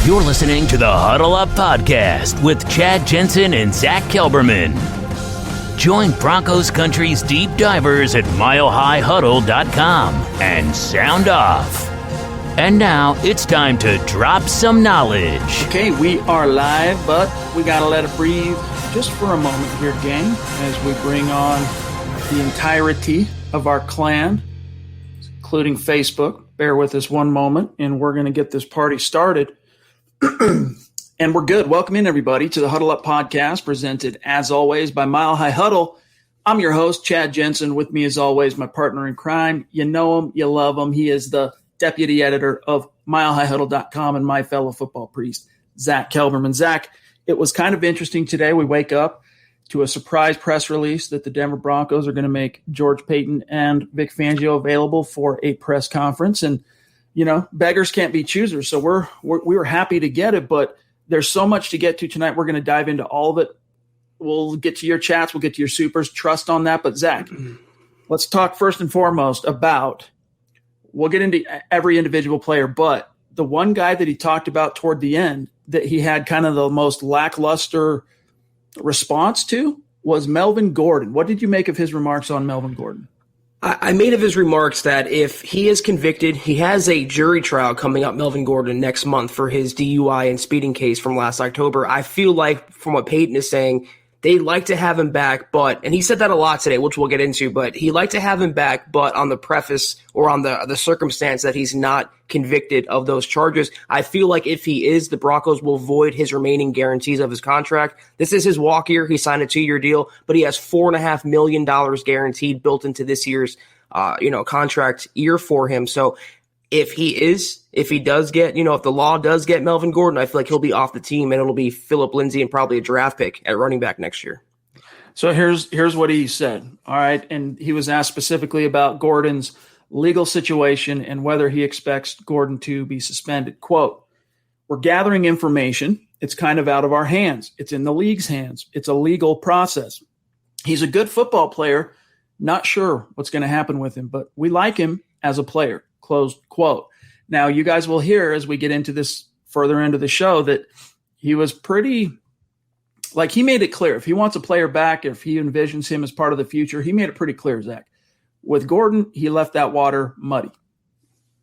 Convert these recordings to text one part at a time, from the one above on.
You're listening to the Huddle Up Podcast with Chad Jensen and Zack Kelberman. Join Broncos Country's deep divers at milehighhuddle.com and sound off. And now it's time to drop some knowledge. Okay, we are live, but we got to let it breathe just for a moment here, gang, as we bring on the entirety of our clan, including Facebook. Bear with us one moment, and we're going to get this party started. And we're good. Welcome in, everybody, to the Huddle Up Podcast, presented, as always, by Mile High Huddle. I'm your host, Chad Jensen. With me, as always, my partner in crime. You know him. You love him. He is the deputy editor of milehighhuddle.com and my fellow football priest, Zack Kelberman. Zack, it was kind of interesting today. We wake up to a surprise press release that the Denver Broncos are going to make George Paton and Vic Fangio available for a press conference. And you know, beggars can't be choosers, so we were happy to get it, but there's so much to get to tonight. We're going to dive into all of it. We'll get to your chats. We'll get to your supers. Trust on that. But, Zack, let's talk first and foremost about – we'll get into every individual player, but the one guy that he talked about toward the end that he had kind of the most lackluster response to was Melvin Gordon. What did you make of his remarks on Melvin Gordon? I made of his remarks that if he is convicted, he has a jury trial coming up, Melvin Gordon, next month for his DUI and speeding case from last October. I feel like, from what Peyton is saying, they'd like to have him back, but, and he said that a lot today, which we'll get into, but he'd like to have him back, but on the preface or on the circumstance that he's not convicted of those charges. I feel like if he is, the Broncos will void his remaining guarantees of his contract. This is his walk year. He signed a 2-year deal, but he has $4.5 million guaranteed built into this year's, contract year for him. So if he does get, if the law does get Melvin Gordon, I feel like he'll be off the team and it'll be Phillip Lindsay and probably a draft pick at running back next year. So here's what he said. All right. And he was asked specifically about Gordon's legal situation and whether he expects Gordon to be suspended. Quote, "We're gathering information. It's kind of out of our hands. It's in the league's hands. It's a legal process. He's a good football player. Not sure what's going to happen with him, but we like him as a player." Close quote. Now, you guys will hear as we get into this further into the show that he was pretty, like, he made it clear. If he wants a player back, if he envisions him as part of the future, he made it pretty clear, Zack. With Gordon, he left that water muddy.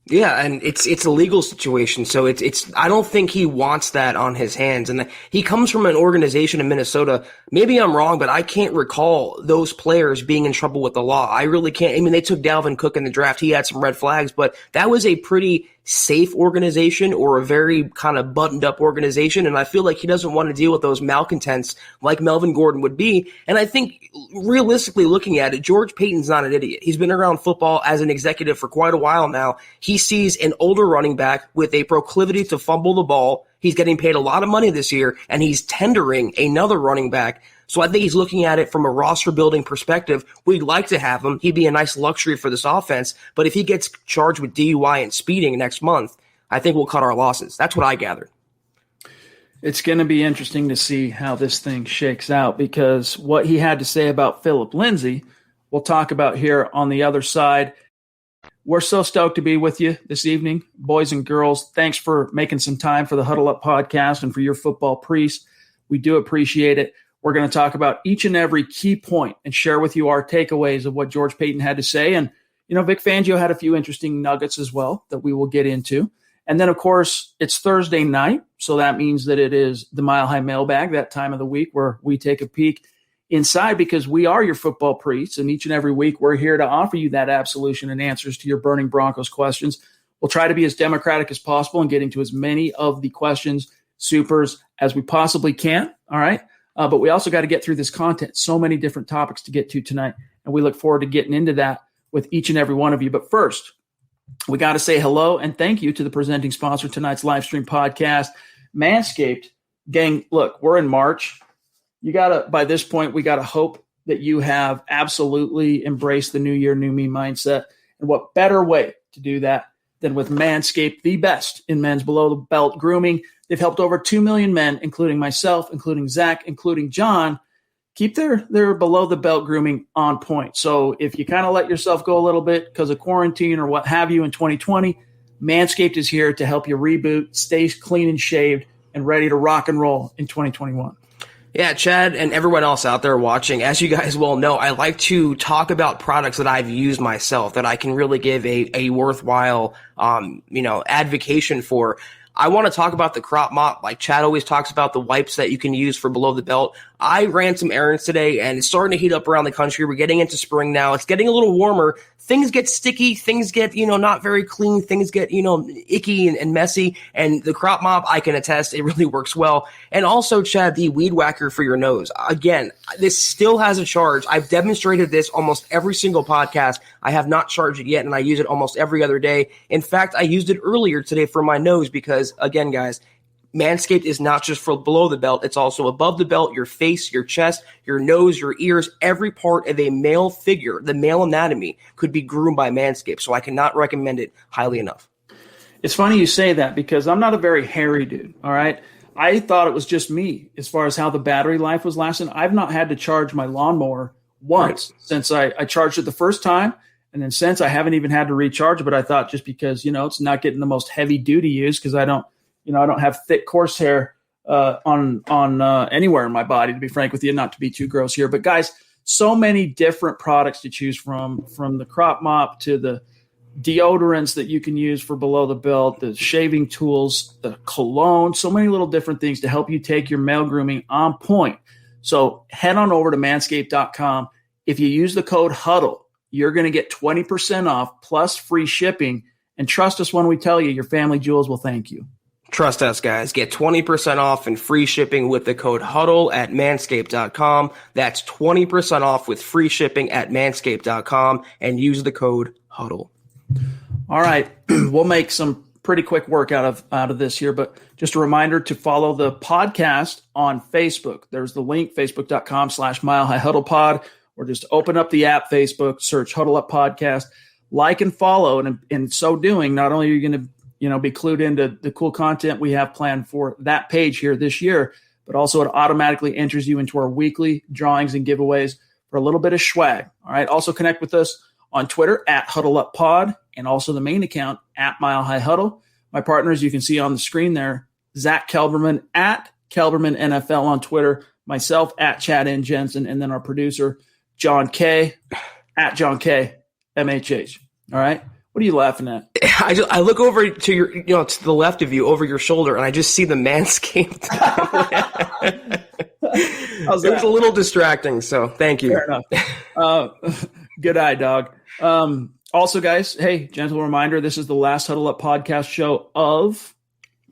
Yeah, and it's a legal situation, so it's I don't think he wants that on his hands. And he comes from an organization in Minnesota. Maybe I'm wrong, but I can't recall those players being in trouble with the law. I really can't. I mean, they took Dalvin Cook in the draft. He had some red flags, but that was a pretty safe organization or a very kind of buttoned up organization. And I feel like he doesn't want to deal with those malcontents like Melvin Gordon would be. And I think realistically looking at it, George Paton's not an idiot. He's been around football as an executive for quite a while now. He sees an older running back with a proclivity to fumble the ball. He's getting paid a lot of money this year, and he's tendering another running back. So I think he's looking at it from a roster-building perspective. We'd like to have him. He'd be a nice luxury for this offense. But if he gets charged with DUI and speeding next month, I think we'll cut our losses. That's what I gathered. It's going to be interesting to see how this thing shakes out, because what he had to say about Phillip Lindsay, we'll talk about here on the other side. We're so stoked to be with you this evening, boys and girls. Thanks for making some time for the Huddle Up podcast and for your football priest. We do appreciate it. We're going to talk about each and every key point and share with you our takeaways of what George Paton had to say. And, Vic Fangio had a few interesting nuggets as well that we will get into. And then, of course, it's Thursday night, so that means that it is the Mile High Mailbag, that time of the week where we take a peek inside, because we are your football priests, and each and every week we're here to offer you that absolution and answers to your burning Broncos questions. We'll try to be as democratic as possible and getting to as many of the questions, supers, as we possibly can, all right? But we also got to get through this content. So many different topics to get to tonight, and we look forward to getting into that with each and every one of you. But first, we got to say hello and thank you to the presenting sponsor of tonight's live stream podcast, Manscaped. Gang, look, we're in March. By this point, we got to hope that you have absolutely embraced the new year, new me mindset. And what better way to do that than with Manscaped, the best in men's below-the-belt grooming. They've helped over 2 million men, including myself, including Zack, including John, keep their below-the-belt grooming on point. So if you kind of let yourself go a little bit because of quarantine or what have you in 2020, Manscaped is here to help you reboot, stay clean and shaved, and ready to rock and roll in 2021. Yeah, Chad and everyone else out there watching, as you guys well know, I like to talk about products that I've used myself that I can really give a worthwhile, advocation for. I want to talk about the crop mop. Like Chad always talks about the wipes that you can use for below the belt. I ran some errands today and it's starting to heat up around the country. We're getting into spring now. It's getting a little warmer. Things get sticky. Things get, not very clean. Things get, icky and messy. And the crop mop, I can attest, it really works well. And also, Chad, the weed whacker for your nose. Again, this still has a charge. I've demonstrated this almost every single podcast. I have not charged it yet, and I use it almost every other day. In fact, I used it earlier today for my nose because, again, guys, Manscaped is not just for below the belt. It's also above the belt, your face, your chest, your nose, your ears. Every part of a male figure, the male anatomy, could be groomed by Manscaped. So I cannot recommend it highly enough. It's funny you say that because I'm not a very hairy dude, all right? I thought it was just me as far as how the battery life was lasting. I've not had to charge my lawnmower once since I charged it the first time. And then since I haven't even had to recharge it, but I thought just because, it's not getting the most heavy duty use because I don't have thick, coarse hair on anywhere in my body, to be frank with you, not to be too gross here. But guys, so many different products to choose from the crop mop to the deodorants that you can use for below the belt, the shaving tools, the cologne, so many little different things to help you take your male grooming on point. So head on over to manscaped.com. If you use the code HUDDLE, you're going to get 20% off plus free shipping. And trust us when we tell you, your family jewels will thank you. Trust us, guys. Get 20% off and free shipping with the code HUDDLE at manscaped.com. That's 20% off with free shipping at manscaped.com and use the code HUDDLE. All right. We'll make some pretty quick work out of this here, but just a reminder to follow the podcast on Facebook. There's the link, facebook.com/milehighhuddlepod, or just open up the app, Facebook, search Huddle Up Podcast, like and follow. And in so doing, not only are you going to be clued into the cool content we have planned for that page here this year, but also it automatically enters you into our weekly drawings and giveaways for a little bit of swag. All right. Also connect with us on Twitter at HuddleUpPod and also the main account at Mile High Huddle. My partners, you can see on the screen there, Zack Kelberman at Kelberman NFL on Twitter, myself at Chad N. Jensen, and then our producer, John K. at John K. MHH. All right. What are you laughing at? I look over to your, to the left of you, over your shoulder, and I just see the Manscaped. It was a little distracting, so thank you. Fair enough. Good eye, dog. Also, guys, hey, gentle reminder, this is the last Huddle Up podcast show of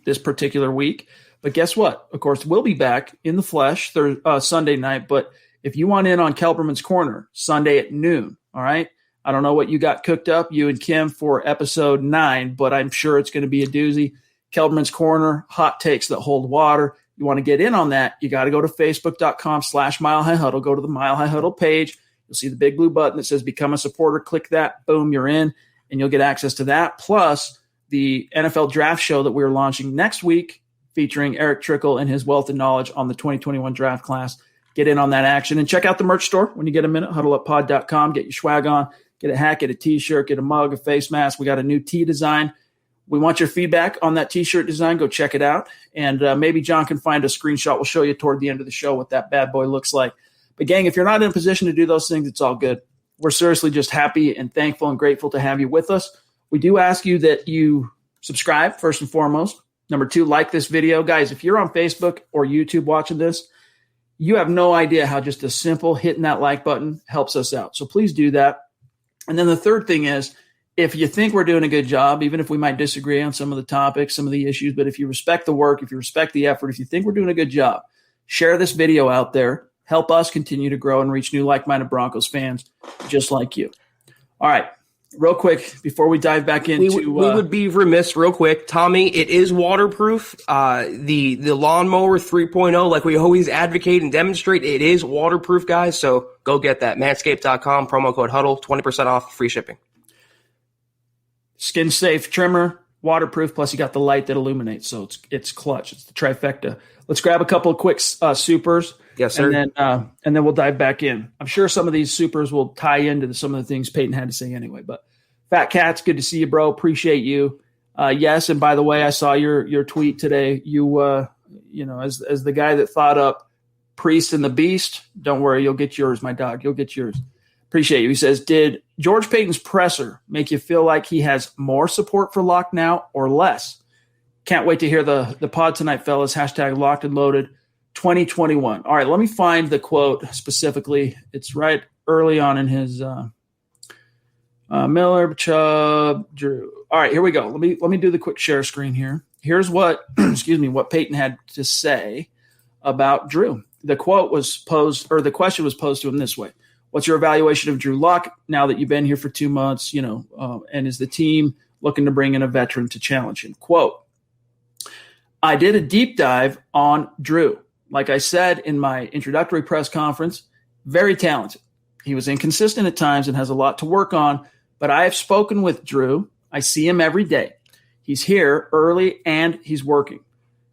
this particular week. But guess what? Of course, we'll be back in the flesh Sunday night. But if you want in on Kelberman's Corner, Sunday at noon, all right? I don't know what you got cooked up, you and Kim, for episode 9, but I'm sure it's going to be a doozy. Kelberman's Corner, hot takes that hold water. You want to get in on that, you got to go to facebook.com/milehighhuddle. Go to the Mile High Huddle page. You'll see the big blue button that says Become a Supporter. Click that. Boom, you're in, and you'll get access to that. Plus, the NFL Draft Show that we're launching next week featuring Eric Trickle and his wealth of knowledge on the 2021 draft class. Get in on that action. And check out the merch store when you get a minute, huddleuppod.com. Get your swag on. Get a hat, get a T-shirt, get a mug, a face mask. We got a new tee design. We want your feedback on that T-shirt design. Go check it out. And maybe John can find a screenshot. We'll show you toward the end of the show what that bad boy looks like. But, gang, if you're not in a position to do those things, it's all good. We're seriously just happy and thankful and grateful to have you with us. We do ask you that you subscribe, first and foremost. Number 2, like this video. Guys, if you're on Facebook or YouTube watching this, you have no idea how just a simple hitting that like button helps us out. So please do that. And then the third thing is, if you think we're doing a good job, even if we might disagree on some of the topics, some of the issues, but if you respect the work, if you respect the effort, if you think we're doing a good job, share this video out there. Help us continue to grow and reach new like-minded Broncos fans just like you. All right. Real quick, before we dive back into we would be remiss, real quick, Tommy, it is waterproof. The Lawnmower 3.0, like we always advocate and demonstrate, it is waterproof, guys. So go get that. Manscaped.com, promo code HUDDLE, 20% off, free shipping. Skin safe trimmer, waterproof, plus you got the light that illuminates. So it's clutch. It's the trifecta. Let's grab a couple of quick supers. Yes, sir. And then we'll dive back in. I'm sure some of these supers will tie into some of the things Peyton had to say anyway. But Fat Cats, good to see you, bro. Appreciate you. Yes, and by the way, I saw your tweet today. You as the guy that thought up Priest and the Beast, don't worry, you'll get yours, my dog. You'll get yours. Appreciate you. He says, did George Paton's presser make you feel like he has more support for Locke now or less? Can't wait to hear the pod tonight, fellas. # locked and loaded 2021. All right, let me find the quote specifically. It's right early on in his Miller, Chubb, Drew. All right, here we go. Let me do the quick share screen here. Here's what what Paton had to say about Drew. The quote was posed, or the question was posed to him this way: what's your evaluation of Drew Lock now that you've been here for 2 months? And is the team looking to bring in a veteran to challenge him? Quote: I did a deep dive on Drew. Like I said in my introductory press conference, very talented. He was inconsistent at times and has a lot to work on, but I have spoken with Drew. I see him every day. He's here early and he's working.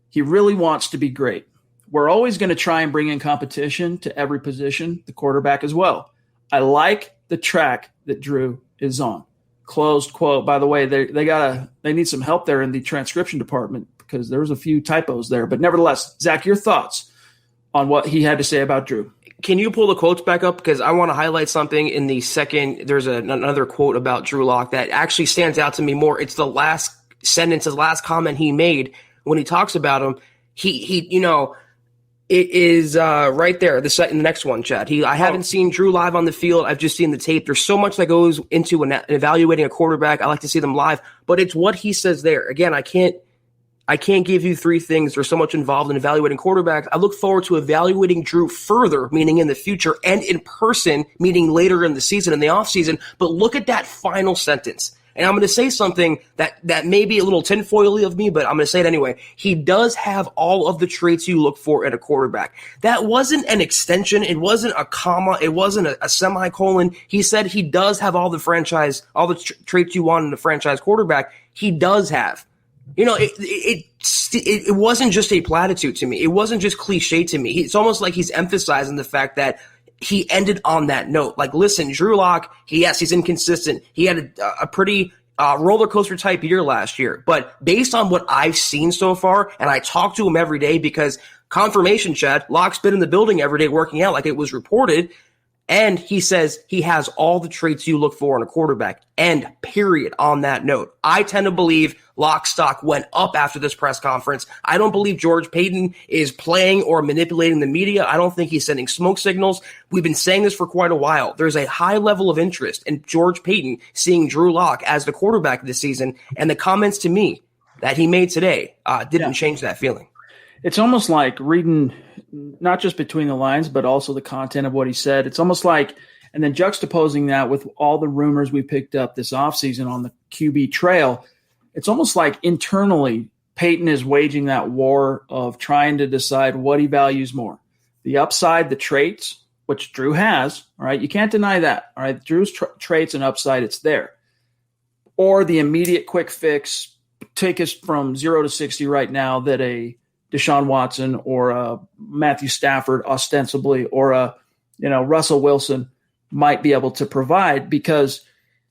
He really wants to be great. We're always going to try and bring in competition to every position, the quarterback as well. I like the track that Drew is on. Closed quote. By the way, they need some help there in the transcription department because there's a few typos there. But nevertheless, Zach, your thoughts on what he had to say about Drew? Can you pull the quotes back up? Because I want to highlight something in the second. There's another quote about Drew Lock that actually stands out to me more. It's the last sentence, the last comment he made when he talks about him. It is right there. The next one, Chad. I haven't seen Drew live on the field. I've just seen the tape. There's so much that goes into evaluating a quarterback. I like to see them live, but it's what he says there. Again, I can't give you three things. There's so much involved in evaluating quarterbacks. I look forward to evaluating Drew further, meaning in the future, and in person, meaning later in the season, in the offseason. But look at that final sentence. And I'm going to say something that may be a little tinfoily of me, but I'm going to say it anyway. He does have all of the traits you look for in a quarterback. That wasn't an extension. It wasn't a comma. It wasn't a semicolon. He said he does have all the traits you want in a franchise quarterback. He does have. It wasn't just a platitude to me. It wasn't just cliche to me. It's almost like he's emphasizing the fact that he ended on that note. Like, listen, Drew Lock, he's inconsistent. He had a pretty roller coaster type year last year. But based on what I've seen so far, and I talk to him every day because confirmation, Chad, Lock's been in the building every day working out like it was reported. And he says he has all the traits you look for in a quarterback. And period on that note. I tend to believe Lock's stock went up after this press conference. I don't believe George Paton is playing or manipulating the media. I don't think he's sending smoke signals. We've been saying this for quite a while. There's a high level of interest in George Paton seeing Drew Lock as the quarterback this season. And the comments to me that he made today didn't change that feeling. It's almost like reading not just between the lines, but also the content of what he said. It's almost like, and then juxtaposing that with all the rumors we picked up this offseason on the QB trail, it's almost like internally Paton is waging that war of trying to decide what he values more. The upside, the traits, which Drew has, all right? You can't deny that, all right? Drew's traits and upside, it's there. Or the immediate quick fix, take us from 0 to 60 right now that a Deshaun Watson or a Matthew Stafford ostensibly or a Russell Wilson might be able to provide because,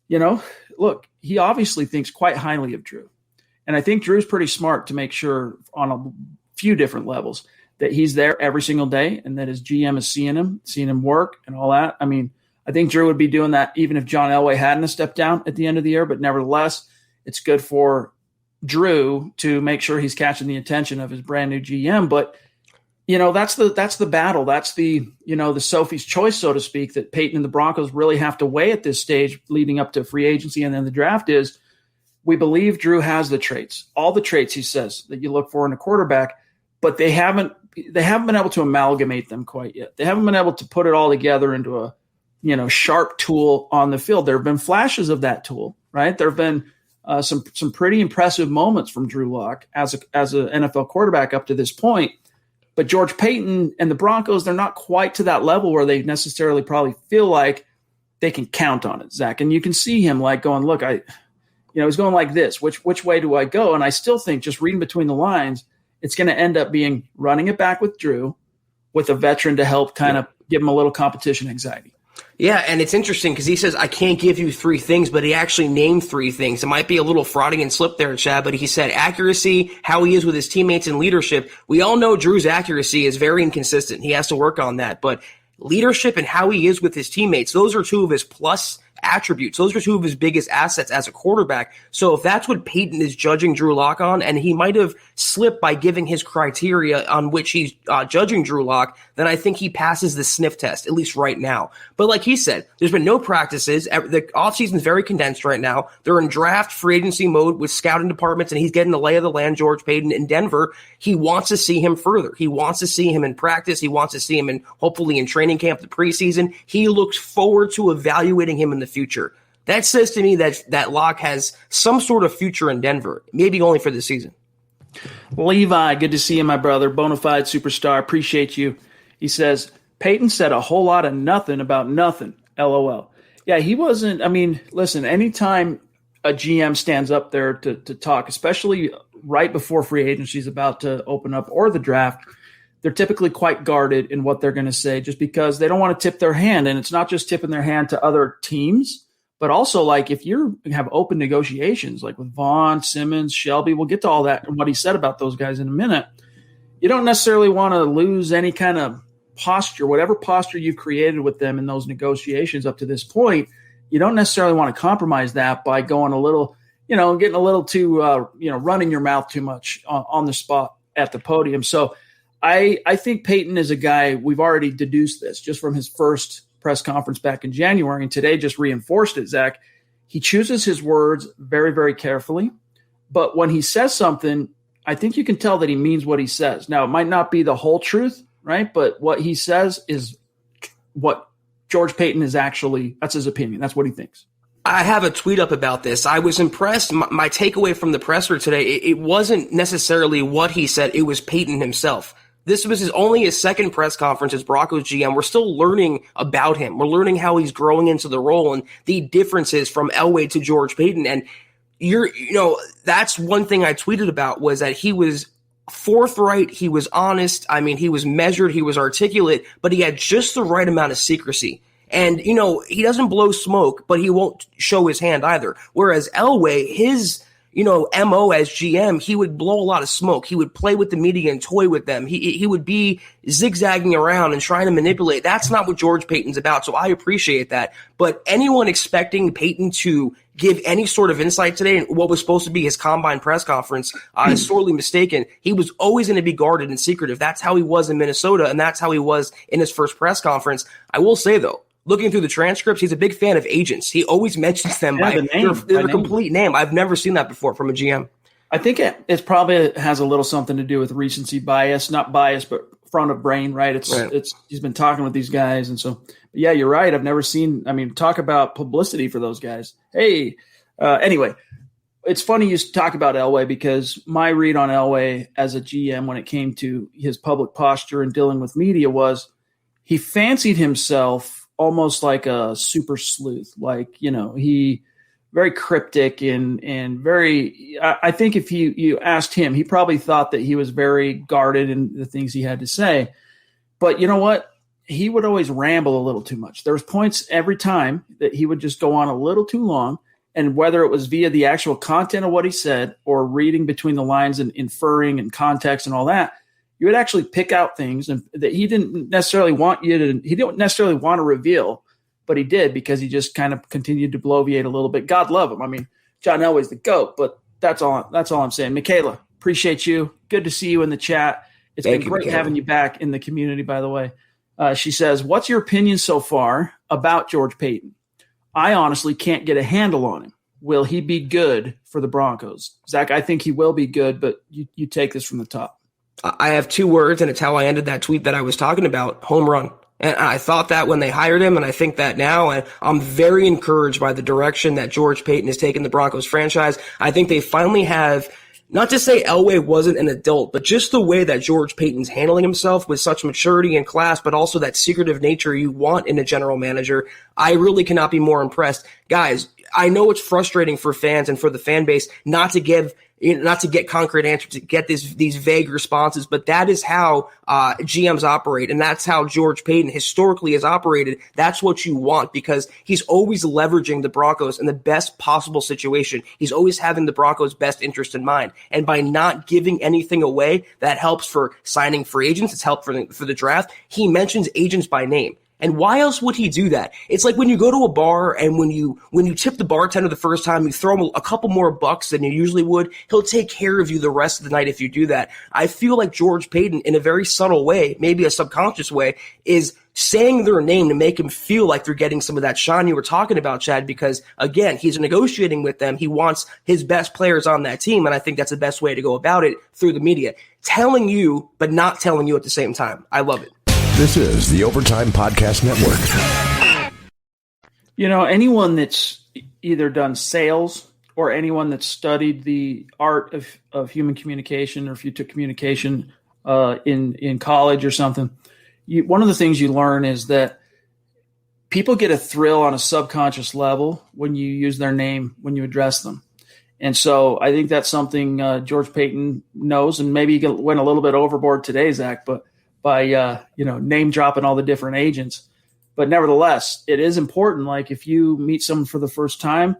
look, he obviously thinks quite highly of Drew. And I think Drew's pretty smart to make sure on a few different levels that he's there every single day and that his GM is seeing him work and all that. I mean, I think Drew would be doing that even if John Elway hadn't stepped down at the end of the year, but nevertheless, it's good for Drew to make sure he's catching the attention of his brand new GM. But, that's the battle. That's the Sophie's choice, so to speak, that Paton and the Broncos really have to weigh at this stage leading up to free agency and then the draft is we believe Drew has the traits, all the traits he says that you look for in a quarterback, but they haven't been able to amalgamate them quite yet. They haven't been able to put it all together into a, sharp tool on the field. There have been flashes of that tool, right? There have been some pretty impressive moments from Drew Lock as an NFL quarterback up to this point. But George Paton and the Broncos, they're not quite to that level where they necessarily probably feel like they can count on it, Zach. And you can see him like going, look, he's going like this. Which way do I go? And I still think just reading between the lines, it's going to end up being running it back with Drew with a veteran to help kind of give him a little competition anxiety. Yeah, and it's interesting because he says, I can't give you 3 things, but he actually named 3 things. It might be a little Freudian slip there, Chad, but he said accuracy, how he is with his teammates, and leadership. We all know Drew's accuracy is very inconsistent. He has to work on that, but leadership and how he is with his teammates, those are 2 of his plus attributes. Those are 2 of his biggest assets as a quarterback. So if that's what Paton is judging Drew Lock on, and he might have slipped by giving his criteria on which he's judging Drew Lock, then I think he passes the sniff test, at least right now. But like he said, there's been no practices. The offseason is very condensed right now. They're in draft free agency mode with scouting departments, and he's getting the lay of the land, George Paton, in Denver. He wants to see him further. He wants to see him in practice. He wants to see him hopefully in training camp, the preseason. He looks forward to evaluating him in the future. That says to me that Lock has some sort of future in Denver, maybe only for this season. Levi, good to see you, my brother. Bonafide superstar. Appreciate you. He says, Paton said a whole lot of nothing about nothing. LOL. Yeah, he wasn't. I mean, listen, anytime a GM stands up there to talk, especially right before free agency is about to open up or the draft, they're typically quite guarded in what they're going to say just because they don't want to tip their hand. And it's not just tipping their hand to other teams, but also like if you have open negotiations like with Vaughn, Simmons, Shelby, we'll get to all that and what he said about those guys in a minute. You don't necessarily want to lose any kind of posture, whatever posture you've created with them in those negotiations up to this point. You don't necessarily want to compromise that by going a little, getting a little too, running your mouth too much on the spot at the podium. So I think Paton is a guy, we've already deduced this just from his first press conference back in January, and today just reinforced it, Zach. He chooses his words very, very carefully, but when he says something, I think you can tell that he means what he says. Now, it might not be the whole truth, right? But what he says is what George Paton is actually, that's his opinion. That's what he thinks. I have a tweet up about this. I was impressed. My takeaway from the presser today, it wasn't necessarily what he said. It was Paton himself. This was only his second press conference as Broncos GM. We're still learning about him. We're learning how he's growing into the role and the differences from Elway to George Paton. And that's one thing I tweeted about was that he was forthright. He was honest. I mean, he was measured. He was articulate, but he had just the right amount of secrecy. And, he doesn't blow smoke, but he won't show his hand either. Whereas Elway, his MO as GM, he would blow a lot of smoke. He would play with the media and toy with them. He would be zigzagging around and trying to manipulate. That's not what George Paton's about, so I appreciate that. But anyone expecting Paton to give any sort of insight today in what was supposed to be his combine press conference is sorely mistaken. He was always going to be guarded and secretive. That's how he was in Minnesota, and that's how he was in his first press conference. I will say, though, looking through the transcripts, he's a big fan of agents. He always mentions them by their complete name. I've never seen that before from a GM. I think it probably has a little something to do with recency bias, not bias, but front of brain, right? It's he's been talking with these guys. And so, yeah, you're right. I've never seen, talk about publicity for those guys. Hey, anyway, it's funny you talk about Elway because my read on Elway as a GM when it came to his public posture and dealing with media was he fancied himself almost like a super sleuth, he very cryptic and very, I think if you asked him, he probably thought that he was very guarded in the things he had to say. But you know what? He would always ramble a little too much. There was points every time that he would just go on a little too long. And whether it was via the actual content of what he said or reading between the lines and inferring and context and all that, you would actually pick out things that he didn't necessarily want to reveal, but he did because he just kind of continued to bloviate a little bit. God love him. John Elway's the GOAT, but that's all I'm saying. Michaela, appreciate you. Good to see you in the chat. It's been great having you back in the community, by the way. She says, what's your opinion so far about George Paton? I honestly can't get a handle on him. Will he be good for the Broncos? Zach, I think he will be good, but you take this from the top. I have 2 words, and it's how I ended that tweet that I was talking about, home run. And I thought that when they hired him, and I think that now, and I'm very encouraged by the direction that George Paton has taken the Broncos franchise. I think they finally have, not to say Elway wasn't an adult, but just the way that George Paton's handling himself with such maturity and class, but also that secretive nature you want in a general manager. I really cannot be more impressed. Guys, I know it's frustrating for fans and for the fan base not to give not to get concrete answers, to get these vague responses, but that is how GMs operate, and that's how George Paton historically has operated. That's what you want, because he's always leveraging the Broncos in the best possible situation. He's always having the Broncos' best interest in mind, and by not giving anything away, that helps for signing free agents. It's helped for the draft. He mentions agents by name. And why else would he do that? It's like when you go to a bar and when you tip the bartender the first time, you throw him a couple more bucks than you usually would. He'll take care of you the rest of the night if you do that. I feel like George Paton, in a very subtle way, maybe a subconscious way, is saying their name to make him feel like they're getting some of that shine you were talking about, Chad, because, again, he's negotiating with them. He wants his best players on that team, and I think that's the best way to go about it, through the media. Telling you, but not telling you at the same time. I love it. This is the Overtime Podcast Network. Anyone that's either done sales or anyone that's studied the art of human communication, or if you took communication in college or something, one of the things you learn is that people get a thrill on a subconscious level when you use their name, when you address them. And so I think that's something George Paton knows, and maybe he went a little bit overboard today, Zach, but by name dropping all the different agents. But nevertheless, it is important. Like, if you meet someone for the first time,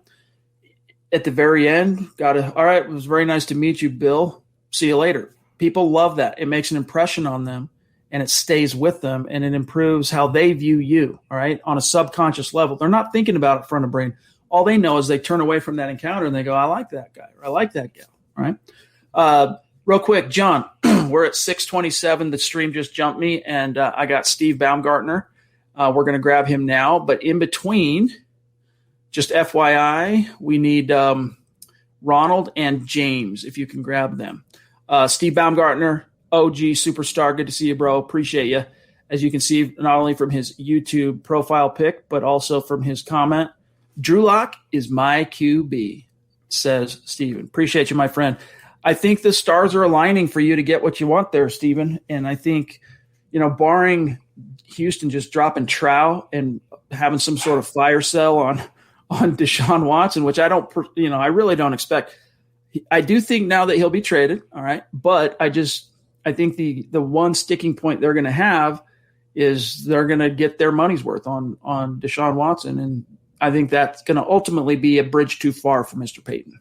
at the very end, all right, it was very nice to meet you, Bill. See you later. People love that. It makes an impression on them, and it stays with them, and it improves how they view you, all right, on a subconscious level. They're not thinking about it front of brain. All they know is they turn away from that encounter and they go, I like that guy, or I like that gal, all right? Real quick, John, we're at 6:27. The stream just jumped me, and I got Steve Baumgartner. We're going to grab him now. But in between, just FYI, we need Ronald and James, if you can grab them. Steve Baumgartner, OG superstar. Good to see you, bro. Appreciate you. As you can see, not only from his YouTube profile pic, but also from his comment, Drew Lock is my QB, says Steven. Appreciate you, my friend. I think the stars are aligning for you to get what you want there, Steven. And I think, barring Houston just dropping Trout and having some sort of fire sale on Deshaun Watson, which I really don't expect. I do think now that he'll be traded, all right. But I think the one sticking point they're going to have is they're going to get their money's worth on Deshaun Watson. And I think that's going to ultimately be a bridge too far for Mr. Paton.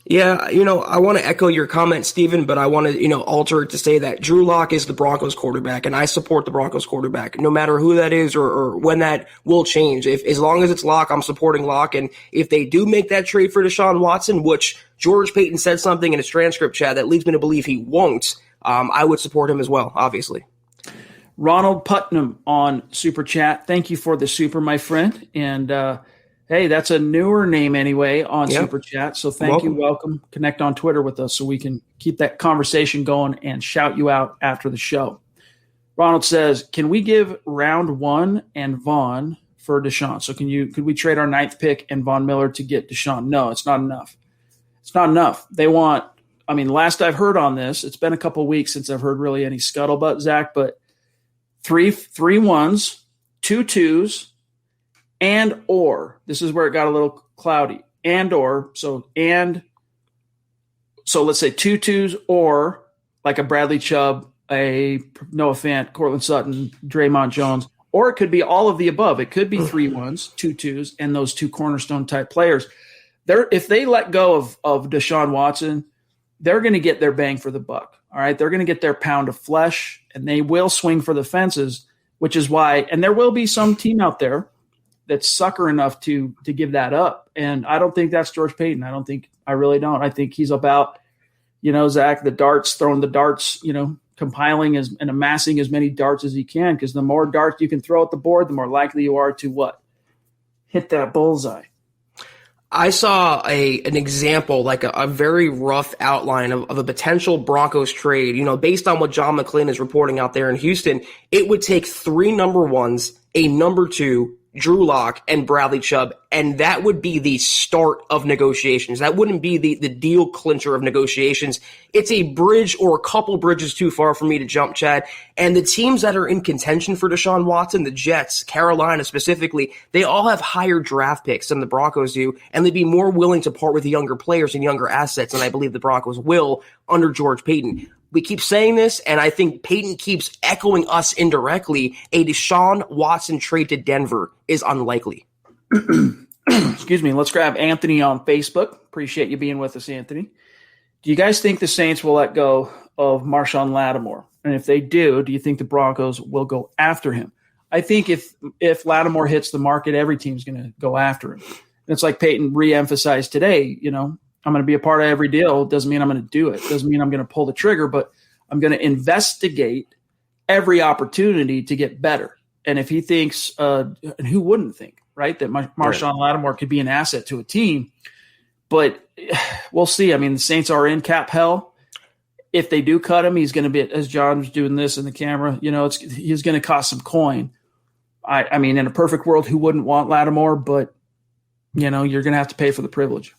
Yeah, I want to echo your comment, Steven, but I want to, alter it to say that Drew Lock is the Broncos quarterback, and I support the Broncos quarterback, no matter who that is or when that will change. As long as it's Lock, I'm supporting Lock, and if they do make that trade for Deshaun Watson, which George Paton said something in his transcript, Chad, that leads me to believe he won't, I would support him as well, obviously. Ronald Putnam on Super Chat. Thank you for the super, my friend, and hey, that's a newer name anyway on Super Chat. So thank you. Welcome. Connect on Twitter with us so we can keep that conversation going and shout you out after the show. Ronald says, can we give round 1 and Vaughn for Deshaun? So could we trade our 9th pick and Von Miller to get Deshaun? No, it's not enough. It's not enough. They want, last I've heard on this, it's been a couple weeks since I've heard really any scuttlebutt, Zach, but three ones, 2 2s, and or, this is where it got a little cloudy, so let's say 2 2s or like a Bradley Chubb, a Noah Fant, Cortland Sutton, Draymond Jones, or it could be all of the above. It could be 3 1s, 2 2s, and those 2 cornerstone type players. If they let go of Deshaun Watson, they're going to get their bang for the buck. All right. They're going to get their pound of flesh, and they will swing for the fences, which is why, and there will be some team out there that's sucker enough to give that up. And I don't think that's George Paton. I really don't. I think he's about, Zach, throwing the darts, compiling and amassing as many darts as he can, because the more darts you can throw at the board, the more likely you are to what? Hit that bullseye. I saw an example, like a very rough outline of a potential Broncos trade, based on what John McClain is reporting out there in Houston. It would take 3 number 1s, a number 2, Drew Lock, and Bradley Chubb, and that would be the start of negotiations. That wouldn't be the deal clincher of negotiations. It's a bridge or a couple bridges too far for me to jump, Chad. And the teams that are in contention for Deshaun Watson, the Jets, Carolina specifically, they all have higher draft picks than the Broncos do, and they'd be more willing to part with younger players and younger assets than I believe the Broncos will under George Paton. We keep saying this, and I think Peyton keeps echoing us indirectly. A Deshaun Watson trade to Denver is unlikely. Excuse me. Let's grab Anthony on Facebook. Appreciate you being with us, Anthony. Do you guys think the Saints will let go of Marshawn Lattimore? And if they do you think the Broncos will go after him? I think if Lattimore hits the market, every team's going to go after him. And it's like Peyton re-emphasized today, I'm going to be a part of every deal. Doesn't mean I'm going to do it. Doesn't mean I'm going to pull the trigger, but I'm going to investigate every opportunity to get better. And if he thinks, and who wouldn't think, right, that Marshawn Lattimore could be an asset to a team, but we'll see. I mean, the Saints are in cap hell. If they do cut him, he's going to be, as John was doing this in the camera, he's going to cost some coin. I mean, in a perfect world, who wouldn't want Lattimore? But, you're going to have to pay for the privilege.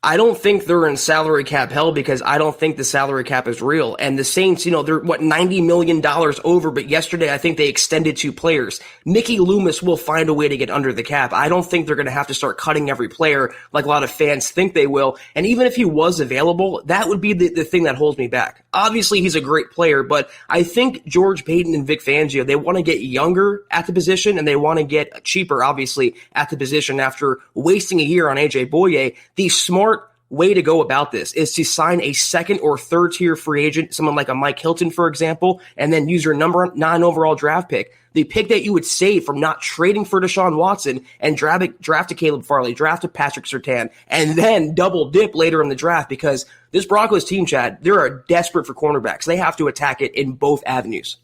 I don't think they're in salary cap hell because I don't think the salary cap is real. And the Saints, they're $90 million over, but yesterday I think they extended 2 players. Mickey Loomis will find a way to get under the cap. I don't think they're going to have to start cutting every player like a lot of fans think they will. And even if he was available, that would be the thing that holds me back. Obviously, he's a great player, but I think George Paton and Vic Fangio, they want to get younger at the position and they want to get cheaper, obviously, at the position after wasting a year on AJ Boye. The smart way to go about this is to sign a second or third tier free agent, someone like a Mike Hilton, for example, and then use your number 9 overall draft pick. The pick that you would save from not trading for Deshaun Watson and draft a Caleb Farley, draft a Patrick Surtain, and then double dip later in the draft because this Broncos team, Chad, they are desperate for cornerbacks. They have to attack it in both avenues.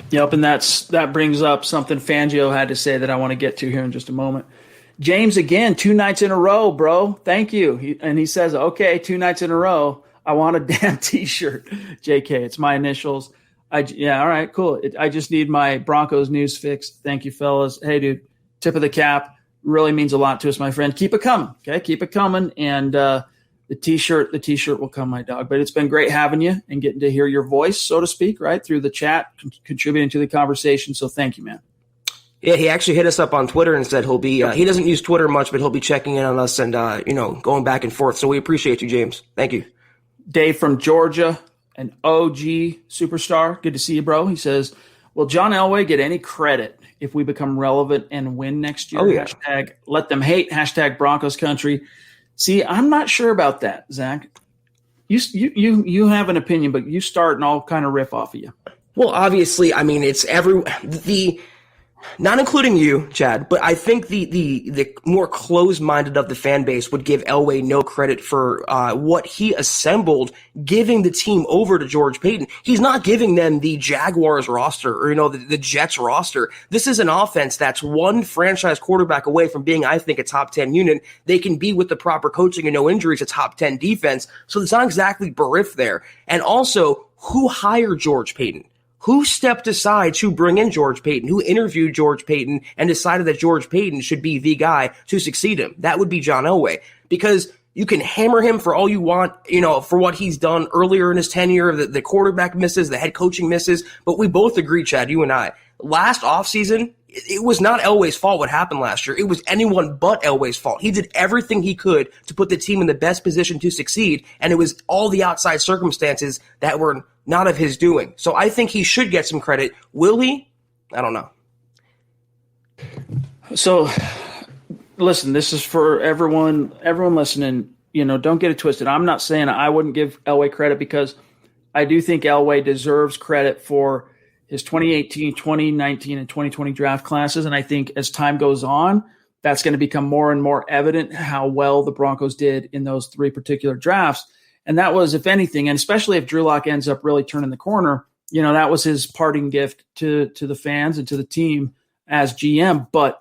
Yep, and that brings up something Fangio had to say that I want to get to here in just a moment. James, again, 2 nights in a row, bro. Thank you. He says, okay, 2 nights in a row. I want a damn T-shirt. JK, it's my initials. All right, cool. I just need my Broncos news fix. Thank you, fellas. Hey, dude, tip of the cap. Really means a lot to us, my friend. Keep it coming, okay? Keep it coming. And the T-shirt will come, my dog. But it's been great having you and getting to hear your voice, so to speak, right, through the chat, contributing to the conversation. So thank you, man. Yeah, he actually hit us up on Twitter and said he'll be he doesn't use Twitter much, but he'll be checking in on us and, going back and forth. So we appreciate you, James. Thank you. Dave from Georgia, an OG superstar. Good to see you, bro. He says, will John Elway get any credit if we become relevant and win next year? Oh, yeah. Hashtag let them hate. Hashtag Broncos country. See, I'm not sure about that, Zach. You have an opinion, but you start and I'll kind of riff off of you. Well, obviously, I mean, it's not including you, Chad, but I think the more closed-minded of the fan base would give Elway no credit for what he assembled, giving the team over to George Paton. He's not giving them the Jaguars roster or, the Jets roster. This is an offense that's one franchise quarterback away from being, I think, a top 10 unit. They can be, with the proper coaching and no injuries, a top 10 defense. So it's not exactly bereft there. And also, who hired George Paton? Who stepped aside to bring in George Paton? Who interviewed George Paton and decided that George Paton should be the guy to succeed him? That would be John Elway. Because you can hammer him for all you want, for what he's done earlier in his tenure, the quarterback misses, the head coaching misses. But we both agree, Chad, you and I, last offseason, it was not Elway's fault what happened last year. It was anyone but Elway's fault. He did everything he could to put the team in the best position to succeed, and it was all the outside circumstances that were not of his doing. So I think he should get some credit. Will he? I don't know. So, listen, this is for everyone listening. Don't get it twisted. I'm not saying I wouldn't give Elway credit because I do think Elway deserves credit for his 2018, 2019, and 2020 draft classes. And I think as time goes on, that's going to become more and more evident how well the Broncos did in those 3 particular drafts. And that was, if anything, and especially if Drew Lock ends up really turning the corner, that was his parting gift to the fans and to the team as GM. But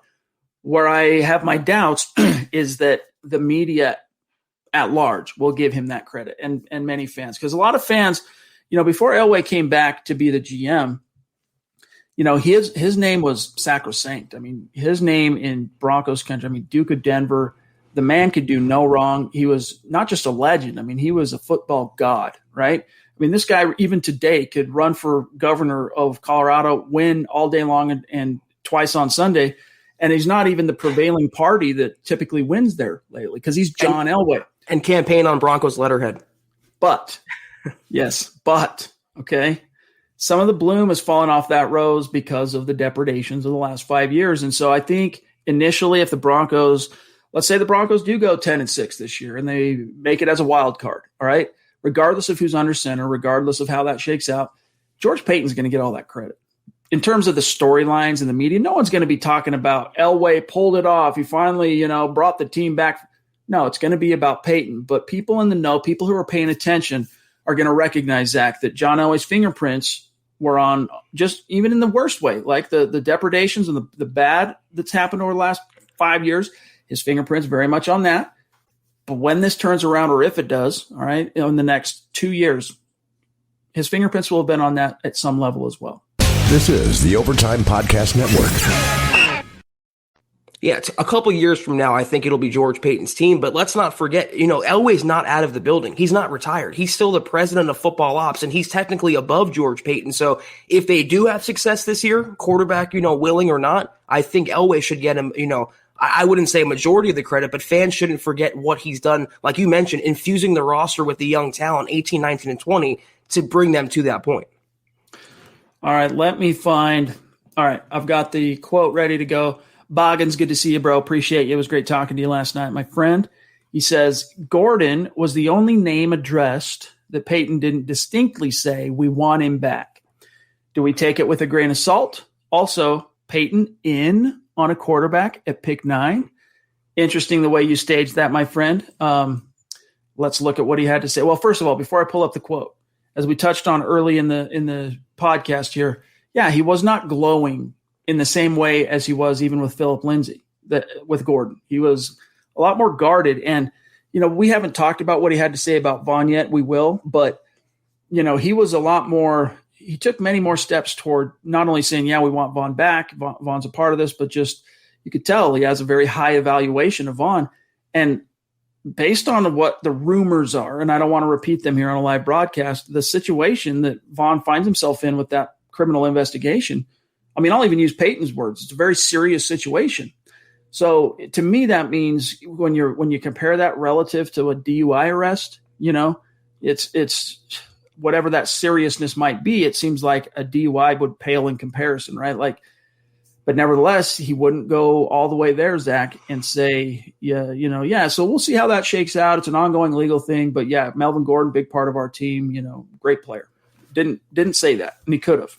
where I have my doubts is that the media at large will give him that credit and many fans. Because a lot of fans, before Elway came back to be the GM, his name was sacrosanct. I mean, his name in Broncos country, I mean, Duke of Denver, the man could do no wrong. He was not just a legend. I mean, he was a football god, right? I mean, this guy, even today, could run for governor of Colorado, win all day long and twice on Sunday. And he's not even the prevailing party that typically wins there lately because he's John Elway. And campaign on Broncos letterhead. But, okay, some of the bloom has fallen off that rose because of the depredations of the last 5 years. And so I think initially if the Broncos, let's say the Broncos do go 10-6 this year and they make it as a wild card, all right, regardless of who's under center, regardless of how that shakes out, George Paton's going to get all that credit. In terms of the storylines in the media, no one's going to be talking about Elway pulled it off. He finally, brought the team back. No, it's going to be about Paton. But people in the know, people who are paying attention are going to recognize, Zach, that John Elway's fingerprints were on just even in the worst way, like the depredations and the bad that's happened over the last 5 years. His fingerprints very much on that. But when this turns around, or if it does, all right, in the next 2 years, his fingerprints will have been on that at some level as well. This is the Overtime Podcast Network. Yeah, a couple years from now, I think it'll be George Paton's team. But let's not forget, Elway's not out of the building. He's not retired. He's still the president of football ops, and he's technically above George Paton. So if they do have success this year, quarterback, willing or not, I think Elway should get him, I wouldn't say a majority of the credit, but fans shouldn't forget what he's done, like you mentioned, infusing the roster with the young talent, 18, 19, and 20, to bring them to that point. All right, I've got the quote ready to go. Boggins, good to see you, bro. Appreciate you. It was great talking to you last night, my friend. He says, Gordon was the only name addressed that Paton didn't distinctly say, we want him back. Do we take it with a grain of salt? Also, Paton in on a quarterback at pick 9. Interesting the way you staged that, my friend. Let's look at what he had to say. Well, first of all, before I pull up the quote, as we touched on early in the podcast here, yeah, he was not glowing in the same way as he was even with Philip Lindsay, with Gordon. He was a lot more guarded. And, we haven't talked about what he had to say about Vaughn yet. We will. But, he was a lot more – he took many more steps toward not only saying, yeah, we want Vaughn back. Vaughn's a part of this, but just you could tell he has a very high evaluation of Vaughn. And based on what the rumors are, and I don't want to repeat them here on a live broadcast, the situation that Vaughn finds himself in with that criminal investigation, I mean, I'll even use Paton's words. It's a very serious situation. So to me, that means when you compare that relative to a DUI arrest, it's whatever that seriousness might be. It seems like a DUI would pale in comparison, right? But nevertheless, he wouldn't go all the way there, Zach, and say, yeah. So we'll see how that shakes out. It's an ongoing legal thing, but yeah, Melvin Gordon, big part of our team. Great player. Didn't say that, and he could have.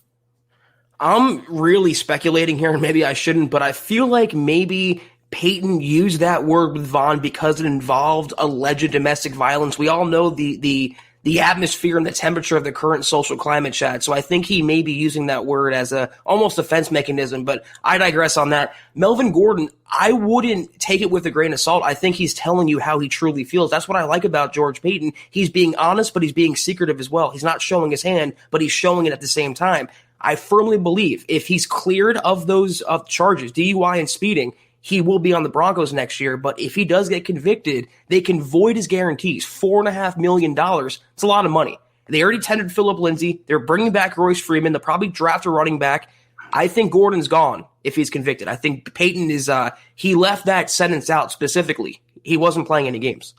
I'm really speculating here, and maybe I shouldn't, but I feel like maybe Paton used that word with Vaughn because it involved alleged domestic violence. We all know the atmosphere and the temperature of the current social climate, Chad. So I think he may be using that word as a almost defense mechanism, but I digress on that. Melvin Gordon, I wouldn't take it with a grain of salt. I think he's telling you how he truly feels. That's what I like about George Paton. He's being honest, but he's being secretive as well. He's not showing his hand, but he's showing it at the same time. I firmly believe if he's cleared of those charges, DUI and speeding, he will be on the Broncos next year. But if he does get convicted, they can void his guarantees. $4.5 million. It's a lot of money. They already tendered Philip Lindsay. They're bringing back Royce Freeman. They'll probably draft a running back. I think Gordon's gone if he's convicted. I think Paton is he left that sentence out specifically. He wasn't playing any games.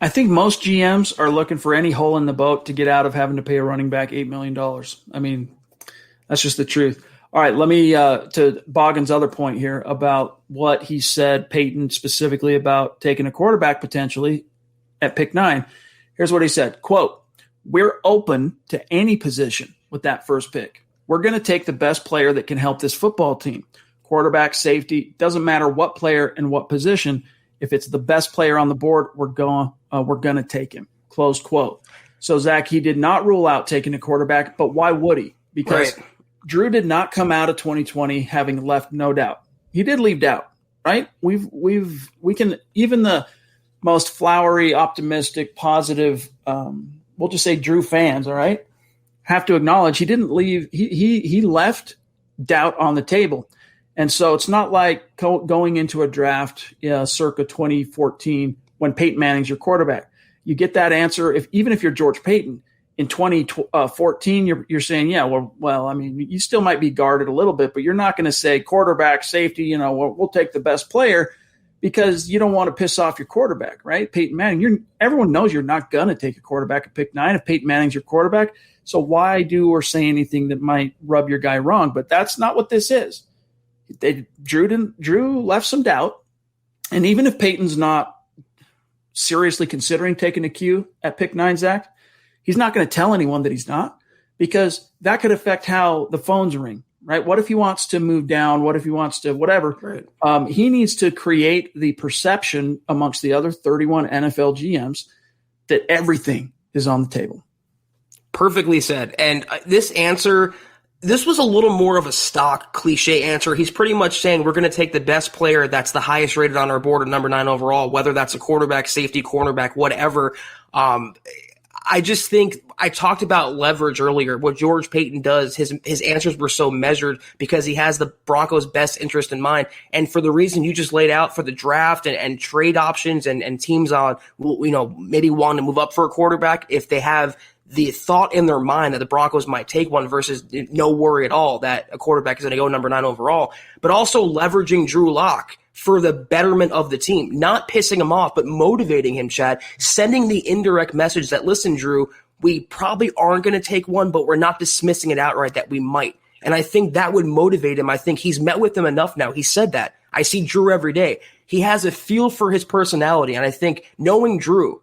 I think most GMs are looking for any hole in the boat to get out of having to pay a running back $8 million. I mean, that's just the truth. All right, let me to Boggins' other point here about what he said, Paton specifically about taking a quarterback potentially at pick 9. Here's what he said, quote, "We're open to any position with that first pick. We're going to take the best player that can help this football team. Quarterback, safety, doesn't matter what player and what position. If it's the best player on the board, we're going to take him," close quote. So, Zach, he did not rule out taking a quarterback, but why would he? Because right. Drew did not come out of 2020 having left no doubt. He did leave doubt, right? We can, even the most flowery, optimistic, positive, we'll just say Drew fans, all right? have to acknowledge he didn't leave. He left doubt on the table. And so it's not like going into a draft circa 2014 when Peyton Manning's your quarterback. You get that answer even if you're George Paton. In 2014, you're saying, yeah, well, I mean, you still might be guarded a little bit, but you're not going to say quarterback, safety, we'll take the best player because you don't want to piss off your quarterback, right? Peyton Manning, everyone knows you're not going to take a quarterback at pick 9 if Peyton Manning's your quarterback. So why do or say anything that might rub your guy wrong? But that's not what this is. Drew left some doubt. And even if Peyton's not seriously considering taking a Q at pick 9, Zach, he's not going to tell anyone that he's not, because that could affect how the phones ring, right? What if he wants to move down? What if he wants to whatever? Right. He needs to create the perception amongst the other 31 NFL GMs that everything is on the table. Perfectly said. And this was a little more of a stock cliche answer. He's pretty much saying we're going to take the best player that's the highest rated on our board at number 9 overall, whether that's a quarterback, safety, cornerback, whatever. I just think I talked about leverage earlier. What George Paton does, his answers were so measured because he has the Broncos' best interest in mind. And for the reason you just laid out for the draft and trade options and teams on, maybe wanting to move up for a quarterback, if they have the thought in their mind that the Broncos might take one versus no worry at all that a quarterback is going to go number 9 overall, but also leveraging Drew Lock for the betterment of the team, not pissing him off, but motivating him, Chad, sending the indirect message that, listen, Drew, we probably aren't going to take one, but we're not dismissing it outright that we might. And I think that would motivate him. I think he's met with them enough now. He said that. I see Drew every day. He has a feel for his personality. And I think knowing Drew,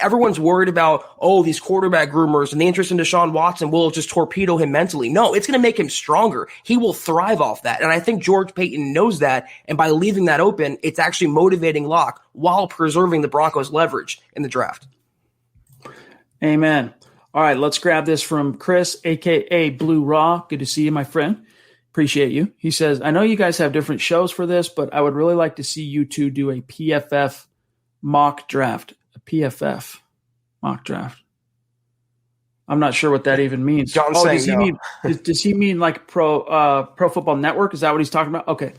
everyone's worried about, these quarterback groomers and the interest in Deshaun Watson will just torpedo him mentally. No, it's going to make him stronger. He will thrive off that. And I think George Paton knows that. And by leaving that open, it's actually motivating Locke while preserving the Broncos' leverage in the draft. Amen. All right, let's grab this from Chris, a.k.a. Blue Raw. Good to see you, my friend. Appreciate you. He says, I know you guys have different shows for this, but I would really like to see you two do a PFF mock draft. PFF mock draft. I'm not sure what that even means. Does he mean like Pro Football Network? Is that what he's talking about? Okay.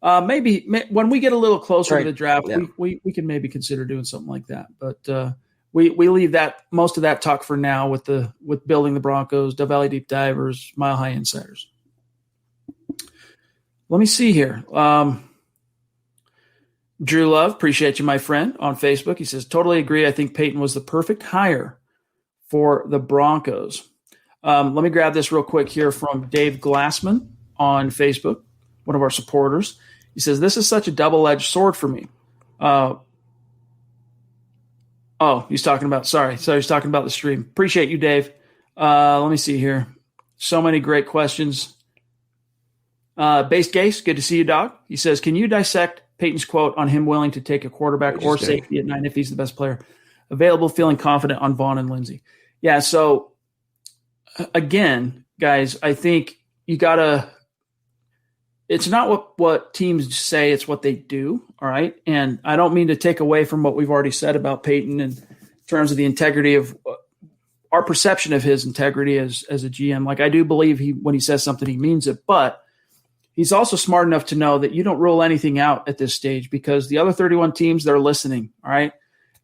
Maybe when we get a little closer to the draft, we can maybe consider doing something like that. But we leave most of that talk for now with building the Broncos, Dove Valley Deep Divers, Mile High Insiders. Let me see here. Drew Love, appreciate you, my friend, on Facebook. He says, totally agree. I think Peyton was the perfect hire for the Broncos. Let me grab this real quick here from Dave Glassman on Facebook, one of our supporters. He says, this is such a double-edged sword for me. He's talking about the stream. Appreciate you, Dave. Let me see here. So many great questions. Based Gase, good to see you, dog. He says, can you dissect Peyton's quote on him willing to take a quarterback or safety at 9 if he's the best player available, feeling confident on Vaughn and Lindsey? Yeah, so again, guys, I think you got to – it's not what teams say, it's what they do, all right? And I don't mean to take away from what we've already said about Peyton in terms of the integrity of our perception of his integrity as a GM. Like, I do believe when he says something, he means it, but – he's also smart enough to know that you don't rule anything out at this stage because the other 31 teams, they're listening, all right?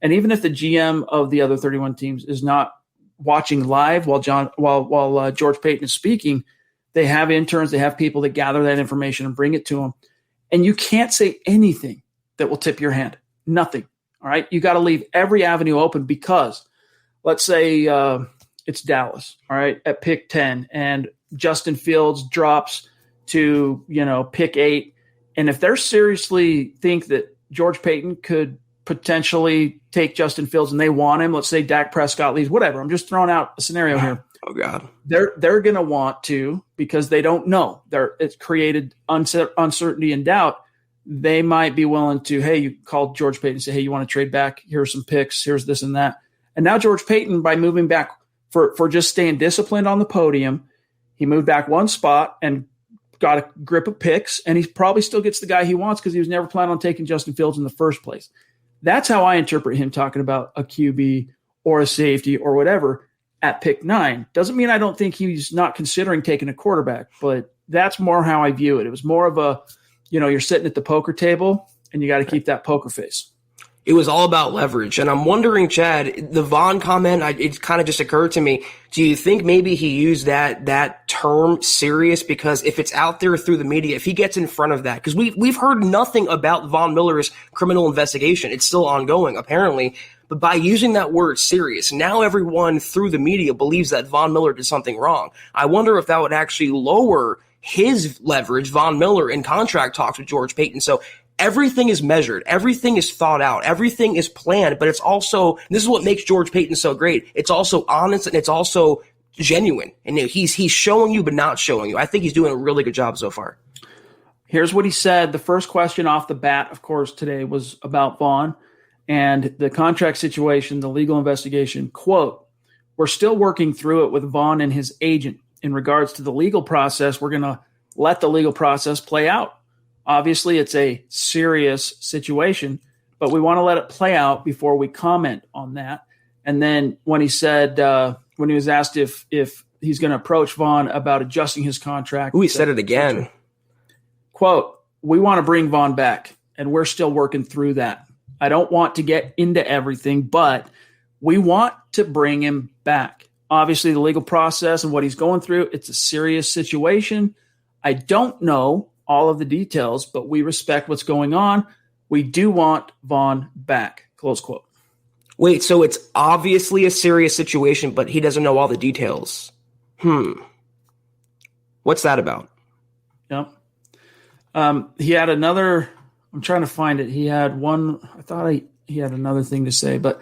And even if the GM of the other 31 teams is not watching live while George Paton is speaking, they have interns, they have people that gather that information and bring it to them. And you can't say anything that will tip your hand. Nothing, all right? You got to leave every avenue open because let's say it's Dallas, all right, at pick 10, and Justin Fields drops to, pick 8. And if they're seriously think that George Paton could potentially take Justin Fields and they want him, let's say Dak Prescott leaves, whatever. I'm just throwing out a scenario here. Oh God. They're going to want to, because they don't know. It's created uncertainty and doubt. They might be willing to, hey, you call George Paton and say, hey, you want to trade back? Here's some picks. Here's this and that. And now George Paton, by moving back for just staying disciplined on the podium, he moved back one spot and got a grip of picks, and he probably still gets the guy he wants because he was never planning on taking Justin Fields in the first place. That's how I interpret him talking about a QB or a safety or whatever. at pick 9. Doesn't mean I don't think he's not considering taking a quarterback, but that's more how I view it. It was more of a, you're sitting at the poker table and you got to keep that poker face. It was all about leverage. And I'm wondering, Chad, the Vaughn comment, it kind of just occurred to me. Do you think maybe he used that term serious? Because if it's out there through the media, if he gets in front of that, because we've heard nothing about Von Miller's criminal investigation. It's still ongoing, apparently. But by using that word serious, now everyone through the media believes that Von Miller did something wrong. I wonder if that would actually lower his leverage, Von Miller, in contract talks with George Paton. So everything is measured. Everything is thought out. Everything is planned. But it's also, this is what makes George Paton so great. It's also honest and it's also genuine. And he's showing you but not showing you. I think he's doing a really good job so far. Here's what he said. The first question off the bat, of course, today was about Vaughn and the contract situation, the legal investigation. Quote, "We're still working through it with Vaughn and his agent. In regards to the legal process, we're going to let the legal process play out. Obviously, it's a serious situation, but we want to let it play out before we comment on that." And then when he said, when he was asked if he's going to approach Vaughn about adjusting his contract. He said it again. Quote, "We want to bring Vaughn back, and we're still working through that. I don't want to get into everything, but we want to bring him back. Obviously, the legal process and what he's going through, it's a serious situation. I don't know all of the details, but we respect what's going on. We do want Vaughn back." Close quote. Wait, so it's obviously a serious situation, but he doesn't know all the details. What's that about? Yep. He had another, I'm trying to find it. He had one, I thought he had another thing to say, but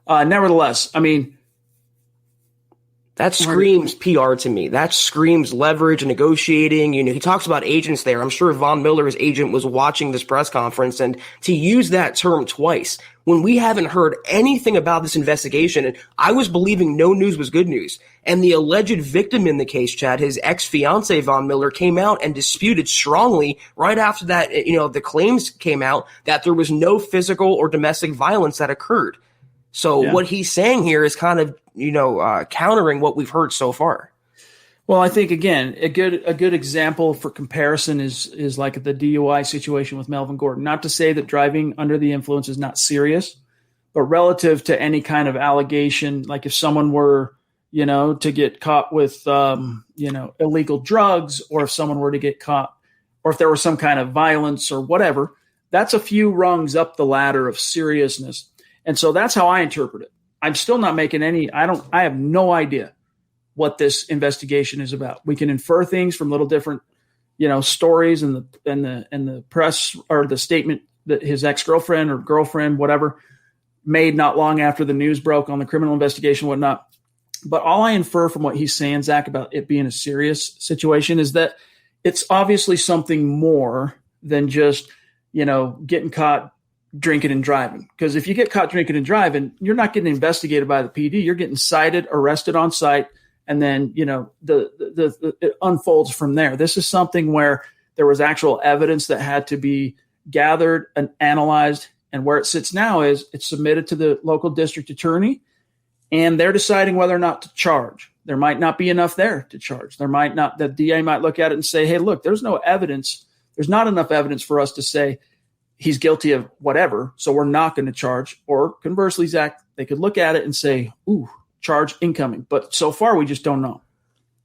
nevertheless, I mean, that screams PR to me. That screams leverage and negotiating. He talks about agents there. I'm sure Von Miller's agent was watching this press conference, and to use that term twice when we haven't heard anything about this investigation, and I was believing no news was good news. And the alleged victim in the case, Chad, his ex-fiance Von Miller, came out and disputed strongly right after that, the claims came out that there was no physical or domestic violence that occurred. So What he's saying here is kind of, countering what we've heard so far. Well, I think, again, a good example for comparison is like the DUI situation with Melvin Gordon. Not to say that driving under the influence is not serious, but relative to any kind of allegation, like if someone were, to get caught with, illegal drugs, or if someone were to get caught, or if there was some kind of violence or whatever, that's a few rungs up the ladder of seriousness. And so that's how I interpret it. I'm still not making I have no idea what this investigation is about. We can infer things from little different, stories and the press, or the statement that his ex-girlfriend or girlfriend, whatever, made not long after the news broke on the criminal investigation, whatnot. But all I infer from what he's saying, Zach, about it being a serious situation is that it's obviously something more than just, getting caught drinking and driving. Because if you get caught drinking and driving, you're not getting investigated by the PD. You're getting cited, arrested on site, and then it unfolds from there. This is something where there was actual evidence that had to be gathered and analyzed, and where it sits now is it's submitted to the local district attorney, and they're deciding whether or not to charge. There might not be enough there to charge. The DA might look at it and say, "Hey, look, there's no evidence. There's not enough evidence for us to say he's guilty of whatever, so we're not going to charge." Or conversely, Zach, they could look at it and say, "Ooh, charge incoming." But so far, we just don't know.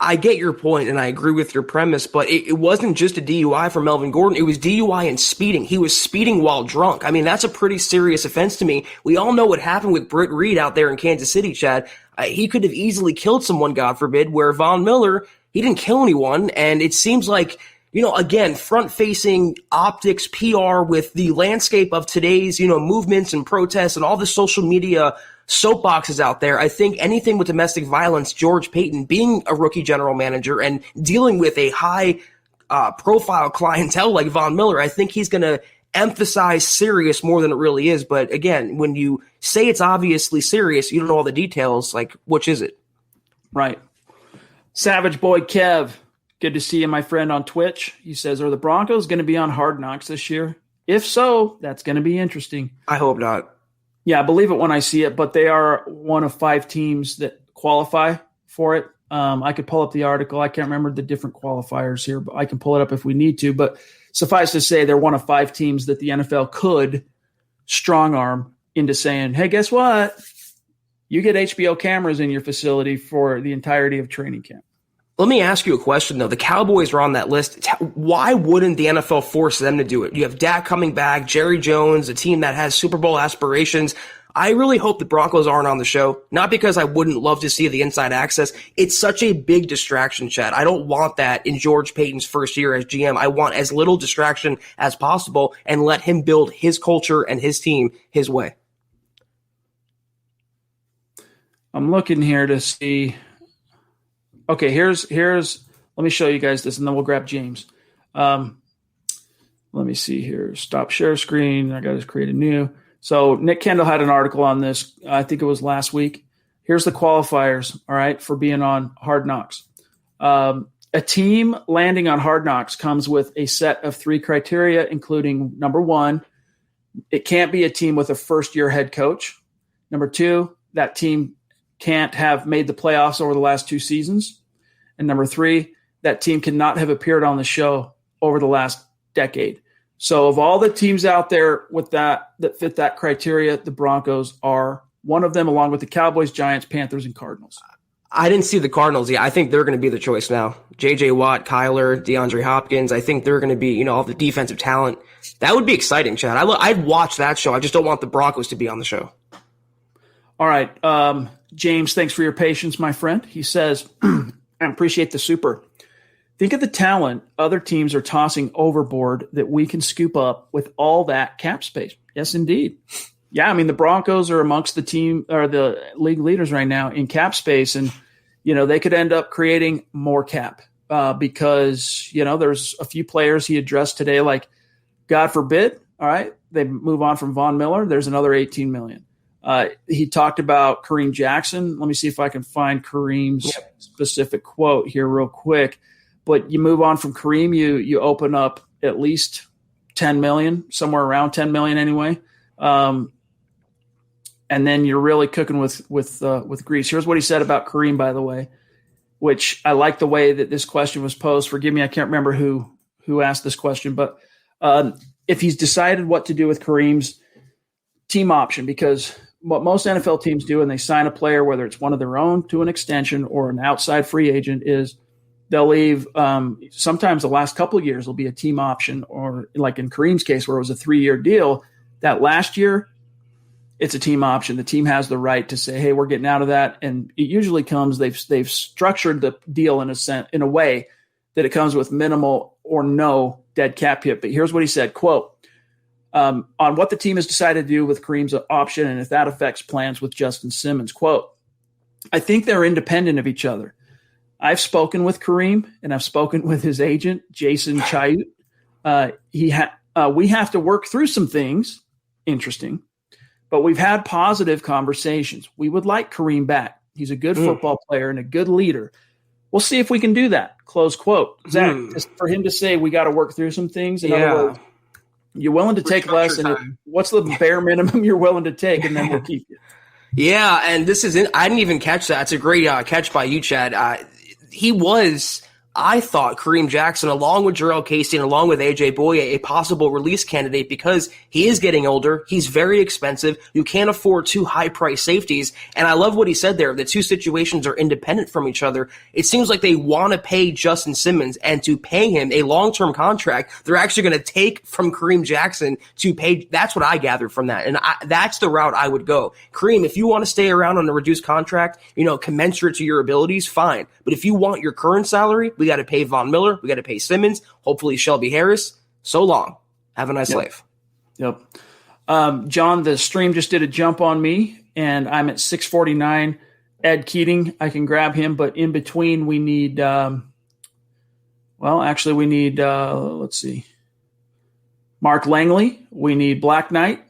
I get your point, and I agree with your premise, but it wasn't just a DUI for Melvin Gordon. It was DUI and speeding. He was speeding while drunk. I mean, that's a pretty serious offense to me. We all know what happened with Britt Reed out there in Kansas City, Chad. He could have easily killed someone, God forbid, where Von Miller, he didn't kill anyone, and it seems like, again, front-facing optics, PR with the landscape of today's, movements and protests and all the social media soapboxes out there. I think anything with domestic violence, George Paton being a rookie general manager and dealing with a high profile clientele like Von Miller, I think he's going to emphasize serious more than it really is. But again, when you say it's obviously serious, you don't know all the details. Like, which is it? Right. Savage Boy Kev, good to see you, my friend, on Twitch. He says, "Are the Broncos going to be on Hard Knocks this year? If so, that's going to be interesting." I hope not. Yeah, I believe it when I see it, but they are one of 5 teams that qualify for it. I could pull up the article. I can't remember the different qualifiers here, but I can pull it up if we need to. But suffice to say, they're one of 5 teams that the NFL could strong arm into saying, hey, guess what? You get HBO cameras in your facility for the entirety of training camp. Let me ask you a question, though. The Cowboys are on that list. Why wouldn't the NFL force them to do it? You have Dak coming back, Jerry Jones, a team that has Super Bowl aspirations. I really hope the Broncos aren't on the show, not because I wouldn't love to see the inside access. It's such a big distraction, Chad. I don't want that in George Paton's first year as GM. I want as little distraction as possible and let him build his culture and his team his way. I'm looking here to see. Okay, here's. Let me show you guys this, and then we'll grab James. Let me see here. Stop share screen. I got to create a new. So Nick Kendall had an article on this. I think it was last week. Here's the qualifiers. All right, for being on Hard Knocks. A team landing on Hard Knocks comes with a set of 3 criteria, including number 1, it can't be a team with a first-year head coach. Number 2, that team can't have made the playoffs over the last 2 seasons. And number 3, that team cannot have appeared on the show over the last decade. So of all the teams out there with that fit that criteria, the Broncos are one of them, along with the Cowboys, Giants, Panthers, and Cardinals. I didn't see the Cardinals. Yeah, I think they're going to be the choice now. J.J. Watt, Kyler, DeAndre Hopkins. I think they're going to be, all the defensive talent. That would be exciting, Chad. I'd watch that show. I just don't want the Broncos to be on the show. All right. James, thanks for your patience, my friend. He says, I appreciate the super. Think of the talent other teams are tossing overboard that we can scoop up with all that cap space. Yes, indeed. Yeah, I mean, the Broncos are amongst the team or the league leaders right now in cap space, and they could end up creating more cap because there's a few players he addressed today, like God forbid, all right, they move on from Von Miller. There's another $18 million. He talked about Kareem Jackson. Let me see if I can find Kareem's specific quote here real quick. But you move on from Kareem, you open up at least $10 million, somewhere around $10 million anyway. And then you're really cooking with grease. Here's what he said about Kareem, by the way, which I like the way that this question was posed. Forgive me, I can't remember who asked this question, but if he's decided what to do with Kareem's team option, because what most NFL teams do when they sign a player, whether it's one of their own to an extension or an outside free agent, is they'll leave. Sometimes the last couple of years will be a team option, or like in Kareem's case where it was a 3-year deal. That last year, it's a team option. The team has the right to say, "Hey, we're getting out of that." And it usually comes. They've structured the deal in a way that it comes with minimal or no dead cap hit. But here's what he said: "Quote on what the team has decided to do with Kareem's option, and if that affects plans with Justin Simmons." Quote: "I think they're independent of each other. I've spoken with Kareem, and I've spoken with his agent, Jason Chayut. We have to work through some things. Interesting. But we've had positive conversations. We would like Kareem back. He's a good football player and a good leader. We'll see if we can do that." Close quote. Zach, for him to say we got to work through some things, in other words, you're willing to take less, and what's the bare minimum you're willing to take, and then we'll keep you. Yeah, and this is – I didn't even catch that. It's a great catch by you, Chad. He was – I thought Kareem Jackson, along with Jarrell Casey and along with A.J. Boye, a possible release candidate because he is getting older. He's very expensive. You can't afford 2 high-priced safeties. And I love what he said there. The 2 situations are independent from each other. It seems like they want to pay Justin Simmons, and to pay him a long-term contract, they're actually going to take from Kareem Jackson to pay. That's what I gathered from that. And that's the route I would go. Kareem, if you want to stay around on a reduced contract, commensurate to your abilities, fine. But if you want your current salary, we got to pay Von Miller. We got to pay Simmons. Hopefully Shelby Harris. So long. Have a nice life. Yep. John, the stream just did a jump on me, and I'm at 649. Ed Keating, I can grab him, but in between we need let's see. Mark Langley. We need Black Knight.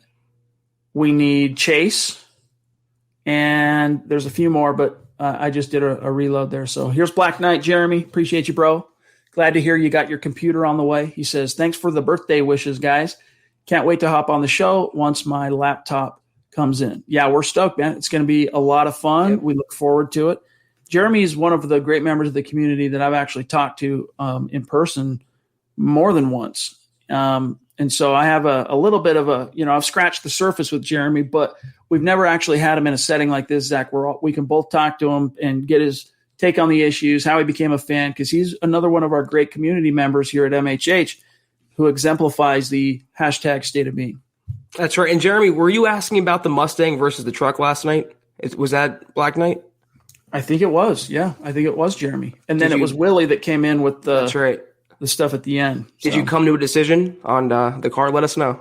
We need Chase. And there's a few more, but I just did a reload there. So here's Black Knight. Jeremy, appreciate you, bro. Glad to hear you got your computer on the way. He says, "Thanks for the birthday wishes, guys. Can't wait to hop on the show once my laptop comes in. Yeah, we're stoked, man. It's going to be a lot of fun. Yep. We look forward to it. Jeremy is one of the great members of the community that I've actually talked to in person more than once. And so I have a little bit of I've scratched the surface with Jeremy, but we've never actually had him in a setting like this, Zach, where we can both talk to him and get his take on the issues, how he became a fan, because he's another one of our great community members here at MHH who exemplifies the hashtag state of being. That's right. And Jeremy, were you asking about the Mustang versus the truck last night? Was that Black Knight? I think it was. Yeah, I think it was Jeremy. And then it was Willie that came in with That's right. the stuff at the end. Did you come to a decision on the car? Let us know.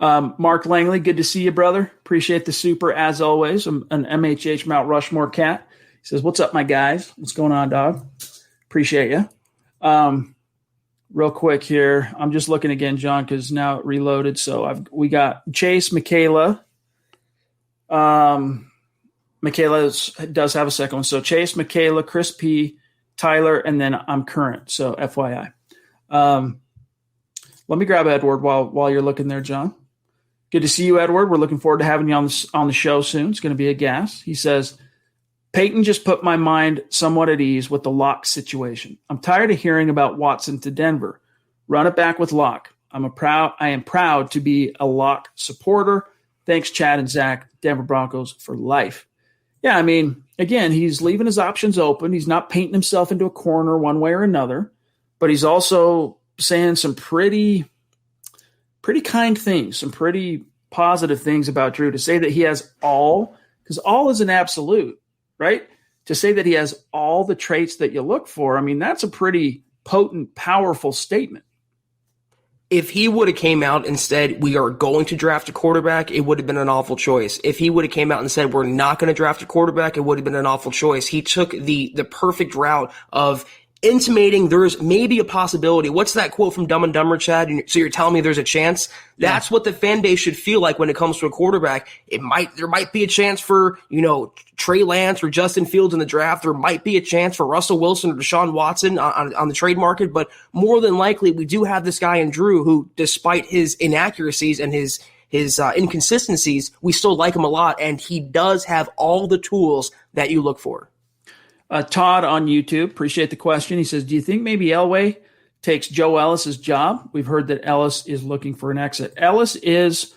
Mark Langley, good to see you, brother. Appreciate the super as always. I'm an MHH Mount Rushmore cat. He says, "What's up, my guys? What's going on, dog? Appreciate you." Real quick here, I'm just looking again, John, because now it reloaded. So we got Chase, Michaela. Michaela does have a second one. So Chase, Michaela, Chris P, Tyler, and then I'm current. So FYI. Let me grab Edward while you're looking there, John. Good to see you, Edward. We're looking forward to having you on the show soon. It's going to be a gas. He says, Peyton just put my mind somewhat at ease with the Locke situation. I'm tired of hearing about Watson to Denver. Run it back with Locke. I am proud to be a Locke supporter. Thanks, Chad and Zach, Denver Broncos for life. Yeah, I mean, again, he's leaving his options open. He's not painting himself into a corner one way or another, but he's also saying some pretty kind things, some pretty positive things about Drew. To say that he has all, because all is an absolute, right? To say that he has all the traits that you look for, I mean, that's a pretty potent, powerful statement. If he would have came out and said, we are going to draft a quarterback, it would have been an awful choice. If he would have came out and said, we're not going to draft a quarterback, it would have been an awful choice. He took the perfect route of intimating there's maybe a possibility. What's that quote from Dumb and Dumber, Chad? So you're telling me there's a chance? Yeah. That's what the fan base should feel like when it comes to a quarterback. There might be a chance for, Trey Lance or Justin Fields in the draft. There might be a chance for Russell Wilson or Deshaun Watson on the trade market, but more than likely we do have this guy in Drew who, despite his inaccuracies and his inconsistencies, we still like him a lot, and he does have all the tools that you look for. Todd on YouTube, appreciate the question. He says, do you think maybe Elway takes Joe Ellis's job? We've heard that Ellis is looking for an exit. Ellis is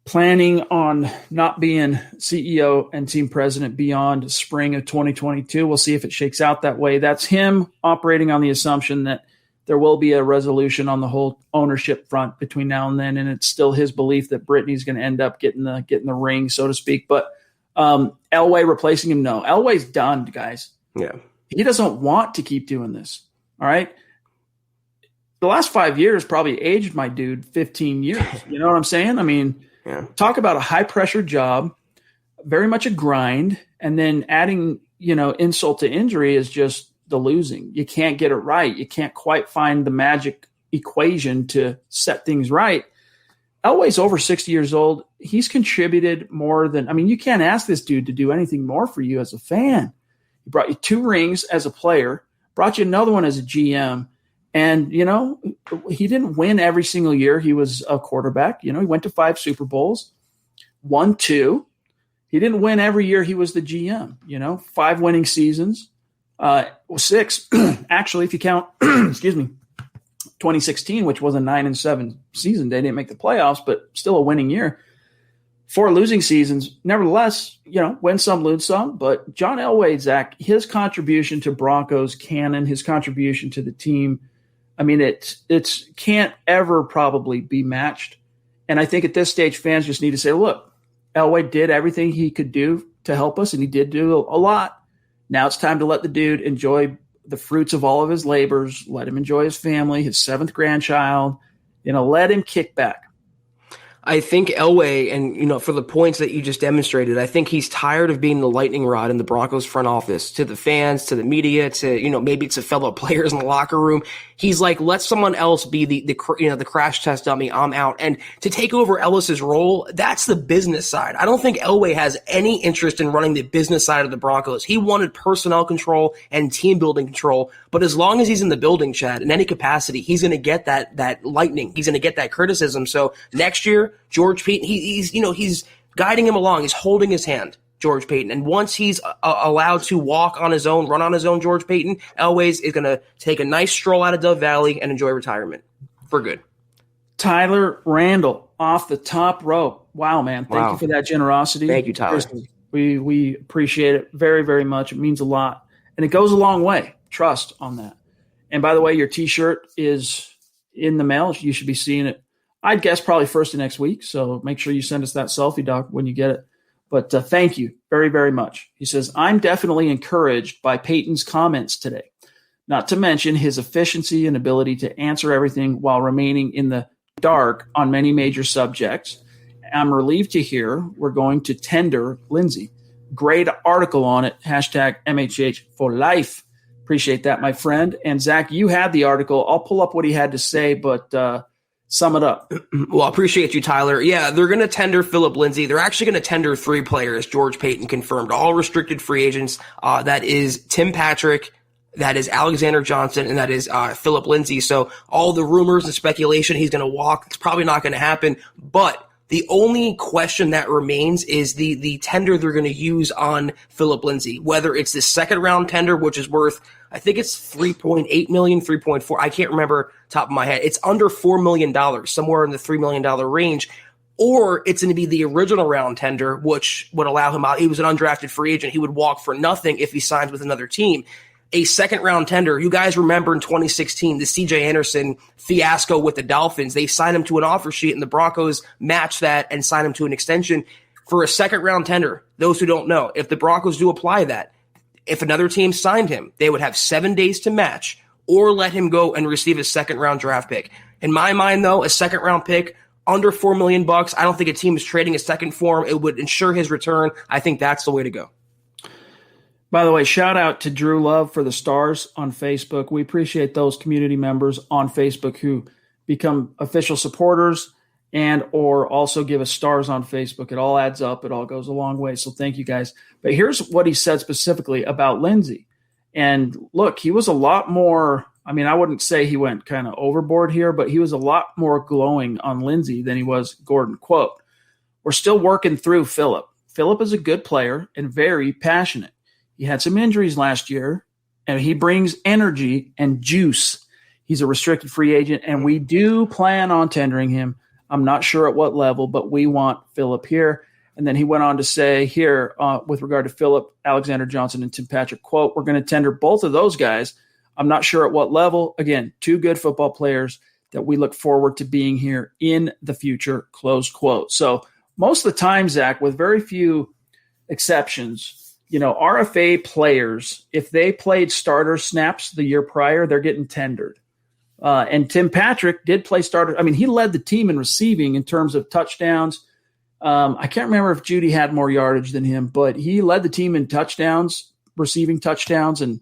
planning on not being CEO and team president beyond spring of 2022. We'll see if it shakes out that way. That's him operating on the assumption that there will be a resolution on the whole ownership front between now and then, and it's still his belief that Brittany's going to end up getting the ring, so to speak. But Elway replacing him, no. Elway's done, guys. Yeah. He doesn't want to keep doing this. All right. The last 5 years probably aged my dude 15 years. You know what I'm saying? I mean, Talk about a high pressure job, very much a grind, and then adding, insult to injury is just the losing. You can't get it right. You can't quite find the magic equation to set things right. Elway's over 60 years old. He's contributed more than, you can't ask this dude to do anything more for you as a fan. He brought you 2 rings as a player, brought you another one as a GM. And, he didn't win every single year he was a quarterback. He went to 5 Super Bowls, won 2. He didn't win every year he was the GM, 5 winning seasons, 6, actually, if you count, excuse me, 2016, which was a 9-7 season. They didn't make the playoffs, but still a winning year. 4 losing seasons. Nevertheless, win some, lose some. But John Elway, Zach, his contribution to Broncos canon, his contribution to the team, it can't ever probably be matched. And I think at this stage, fans just need to say, look, Elway did everything he could do to help us, and he did do a lot. Now it's time to let the dude enjoy the fruits of all of his labors, let him enjoy his family, his 7th grandchild, let him kick back. I think Elway, and for the points that you just demonstrated, I think he's tired of being the lightning rod in the Broncos front office, to the fans, to the media, to maybe to fellow players in the locker room. He's like, let someone else be the crash test dummy. I'm out. And to take over Ellis's role, that's the business side. I don't think Elway has any interest in running the business side of the Broncos. He wanted personnel control and team building control. But as long as he's in the building, Chad, in any capacity, he's going to get that lightning. He's going to get that criticism. So next year, George Paton, he's guiding him along. He's holding his hand, George Paton. And once he's allowed to walk on his own, run on his own, George Paton, Elway's is going to take a nice stroll out of Dove Valley and enjoy retirement for good. Tyler Randall off the top rope. Wow, man. Thank you for that generosity. Thank you, Tyler. We appreciate it very, very much. It means a lot. And it goes a long way. Trust on that. And by the way, your T-shirt is in the mail. You should be seeing it, I'd guess, probably first of next week. So make sure you send us that selfie, Doc, when you get it. But thank you very, very much. He says, I'm definitely encouraged by Peyton's comments today, not to mention his efficiency and ability to answer everything while remaining in the dark on many major subjects. I'm relieved to hear we're going to tender Lindsey. Great article on it. Hashtag MHH for life. Appreciate that, my friend. And Zach, you had the article. I'll pull up what he had to say, but sum it up. Well, I appreciate you, Tyler. Yeah, they're going to tender Philip Lindsey. They're actually going to tender 3 players, George Paton confirmed, all restricted free agents. That is Tim Patrick, that is Alexander Johnson, and that is Philip Lindsey. So all the rumors and speculation he's going to walk, it's probably not going to happen. But the only question that remains is the tender they're going to use on Philip Lindsey, whether it's the second round tender, which is worth, I think it's $3.8 million, 3.4. I can't remember top of my head. It's under $4 million, somewhere in the $3 million range, or it's going to be the original round tender, which would allow him out. He was an undrafted free agent. He would walk for nothing if he signs with another team. A second round tender. You guys remember in 2016, the CJ Anderson fiasco with the Dolphins. They signed him to an offer sheet and the Broncos matched that and signed him to an extension for a second round tender. Those who don't know, if the Broncos do apply that, if another team signed him, they would have 7 days to match or let him go and receive a second round draft pick. In my mind, though, a second round pick under $4 million, I don't think a team is trading a second for him. It would ensure his return. I think that's the way to go. By the way, shout out to Drew Love for the stars on Facebook. We appreciate those community members on Facebook who become official supporters and or also give us stars on Facebook. It all adds up. It all goes a long way. So thank you guys. But here's what he said specifically about Lindsey. And look, he was a lot more, I mean, I wouldn't say he went kind of overboard here, but he was a lot more glowing on Lindsey than he was Gordon. Quote, we're still working through Philip. Philip is a good player and very passionate. He had some injuries last year, and he brings energy and juice. He's a restricted free agent, and we do plan on tendering him. I'm not sure at what level, but we want Philip here. And then he went on to say here, with regard to Philip, Alexander Johnson, and Tim Patrick, quote, we're going to tender both of those guys. I'm not sure at what level. Again, 2 good football players that we look forward to being here in the future, close quote. So most of the time, Zach, with very few exceptions, RFA players, if they played starter snaps the year prior, they're getting tendered. And Tim Patrick did play starter. I mean, he led the team in receiving in terms of touchdowns. I can't remember if Judy had more yardage than him, but he led the team in touchdowns, receiving touchdowns. And,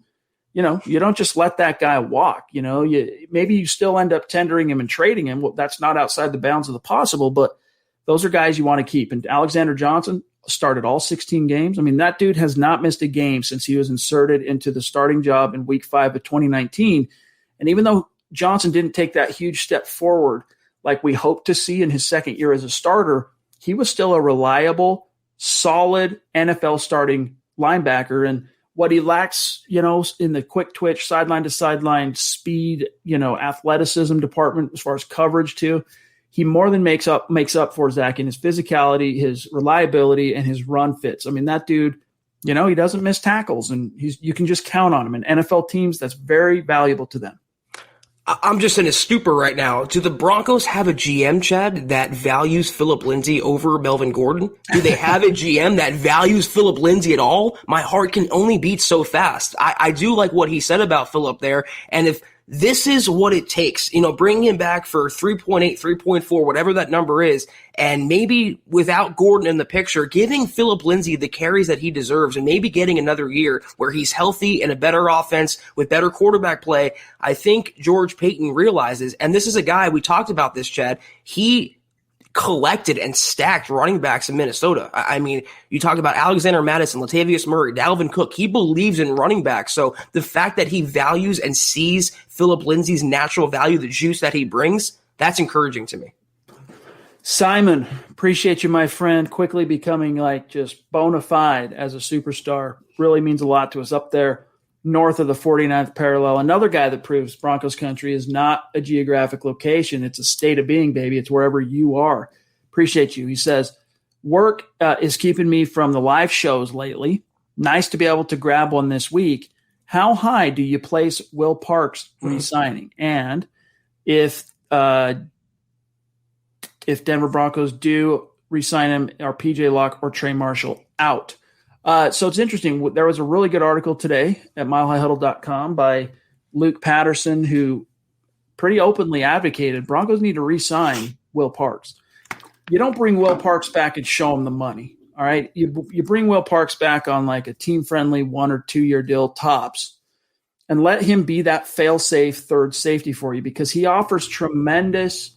you don't just let that guy walk. Maybe you still end up tendering him and trading him. Well, that's not outside the bounds of the possible, but those are guys you want to keep. And Alexander Johnson started all 16 games. I mean, that dude has not missed a game since he was inserted into the starting job in week 5 of 2019. And even though Johnson didn't take that huge step forward like we hoped to see in his second year as a starter, he was still a reliable, solid NFL starting linebacker. And what he lacks, in the quick twitch, sideline to sideline speed, athleticism department as far as coverage too, he more than makes up for, Zach, in his physicality, his reliability, and his run fits. I mean, that dude, he doesn't miss tackles, and you can just count on him. And NFL teams, that's very valuable to them. I'm just in a stupor right now. Do the Broncos have a GM, Chad, that values Philip Lindsey over Melvin Gordon? Do they have a GM that values Philip Lindsey at all? My heart can only beat so fast. I do like what he said about Philip there, and if this is what it takes, bringing him back for 3.8, 3.4, whatever that number is, and maybe without Gordon in the picture, giving Philip Lindsey the carries that he deserves and maybe getting another year where he's healthy and a better offense with better quarterback play. I think George Paton realizes, and this is a guy, we talked about this, Chad, he collected and stacked running backs in Minnesota. I mean, you talk about Alexander Madison, Latavius Murray, Dalvin Cook. He believes in running backs. So the fact that he values and sees Philip Lindsey's natural value, the juice that he brings, that's encouraging to me. Simon, appreciate you, my friend. Quickly becoming like just bona fide as a superstar really means a lot to us up there north of the 49th parallel. Another guy that proves Broncos country is not a geographic location. It's a state of being, baby. It's wherever you are. Appreciate you. He says, work is keeping me from the live shows lately. Nice to be able to grab one this week. How high do you place Will Parks re-signing? And if Denver Broncos do re-sign him, are PJ Locke or Trey Marshall out? So it's interesting. There was a really good article today at milehighhuddle.com by Luke Patterson, who pretty openly advocated Broncos need to re-sign Will Parks. You don't bring Will Parks back and show him the money. All right. You bring Will Parks back on like a team-friendly 1 or 2 year deal tops and let him be that fail-safe third safety for you, because he offers tremendous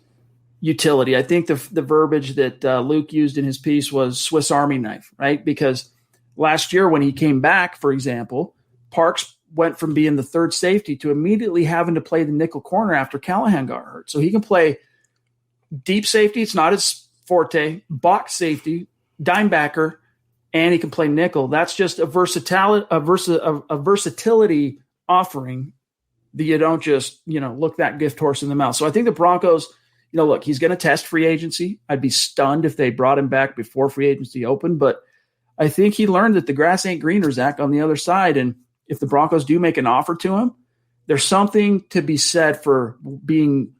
utility. I think the verbiage that Luke used in his piece was Swiss Army knife, right? Because last year when he came back, for example, Parks went from being the third safety to immediately having to play the nickel corner after Callahan got hurt. So he can play deep safety. It's not his forte, box safety, dime backer, and he can play nickel. That's just a versatility offering that you don't just, look that gift horse in the mouth. So I think the Broncos, look, he's going to test free agency. I'd be stunned if they brought him back before free agency opened, but I think he learned that the grass ain't greener, Zach, on the other side. And if the Broncos do make an offer to him, there's something to be said for being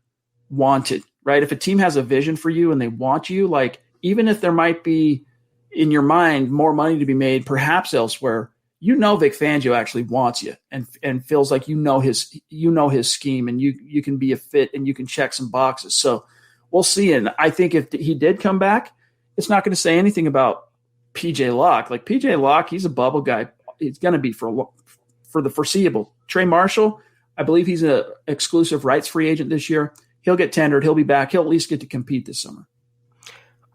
wanted, right? If a team has a vision for you and they want you, like, even if there might be in your mind more money to be made, perhaps elsewhere, Vic Fangio actually wants you and feels like his scheme, and you can be a fit and you can check some boxes. So we'll see. And I think if he did come back, it's not going to say anything about PJ Locke. Like, PJ Locke, he's a bubble guy. It's going to be for the foreseeable. Trey Marshall, I believe he's an exclusive rights free agent this year. He'll get tendered. He'll be back. He'll at least get to compete this summer.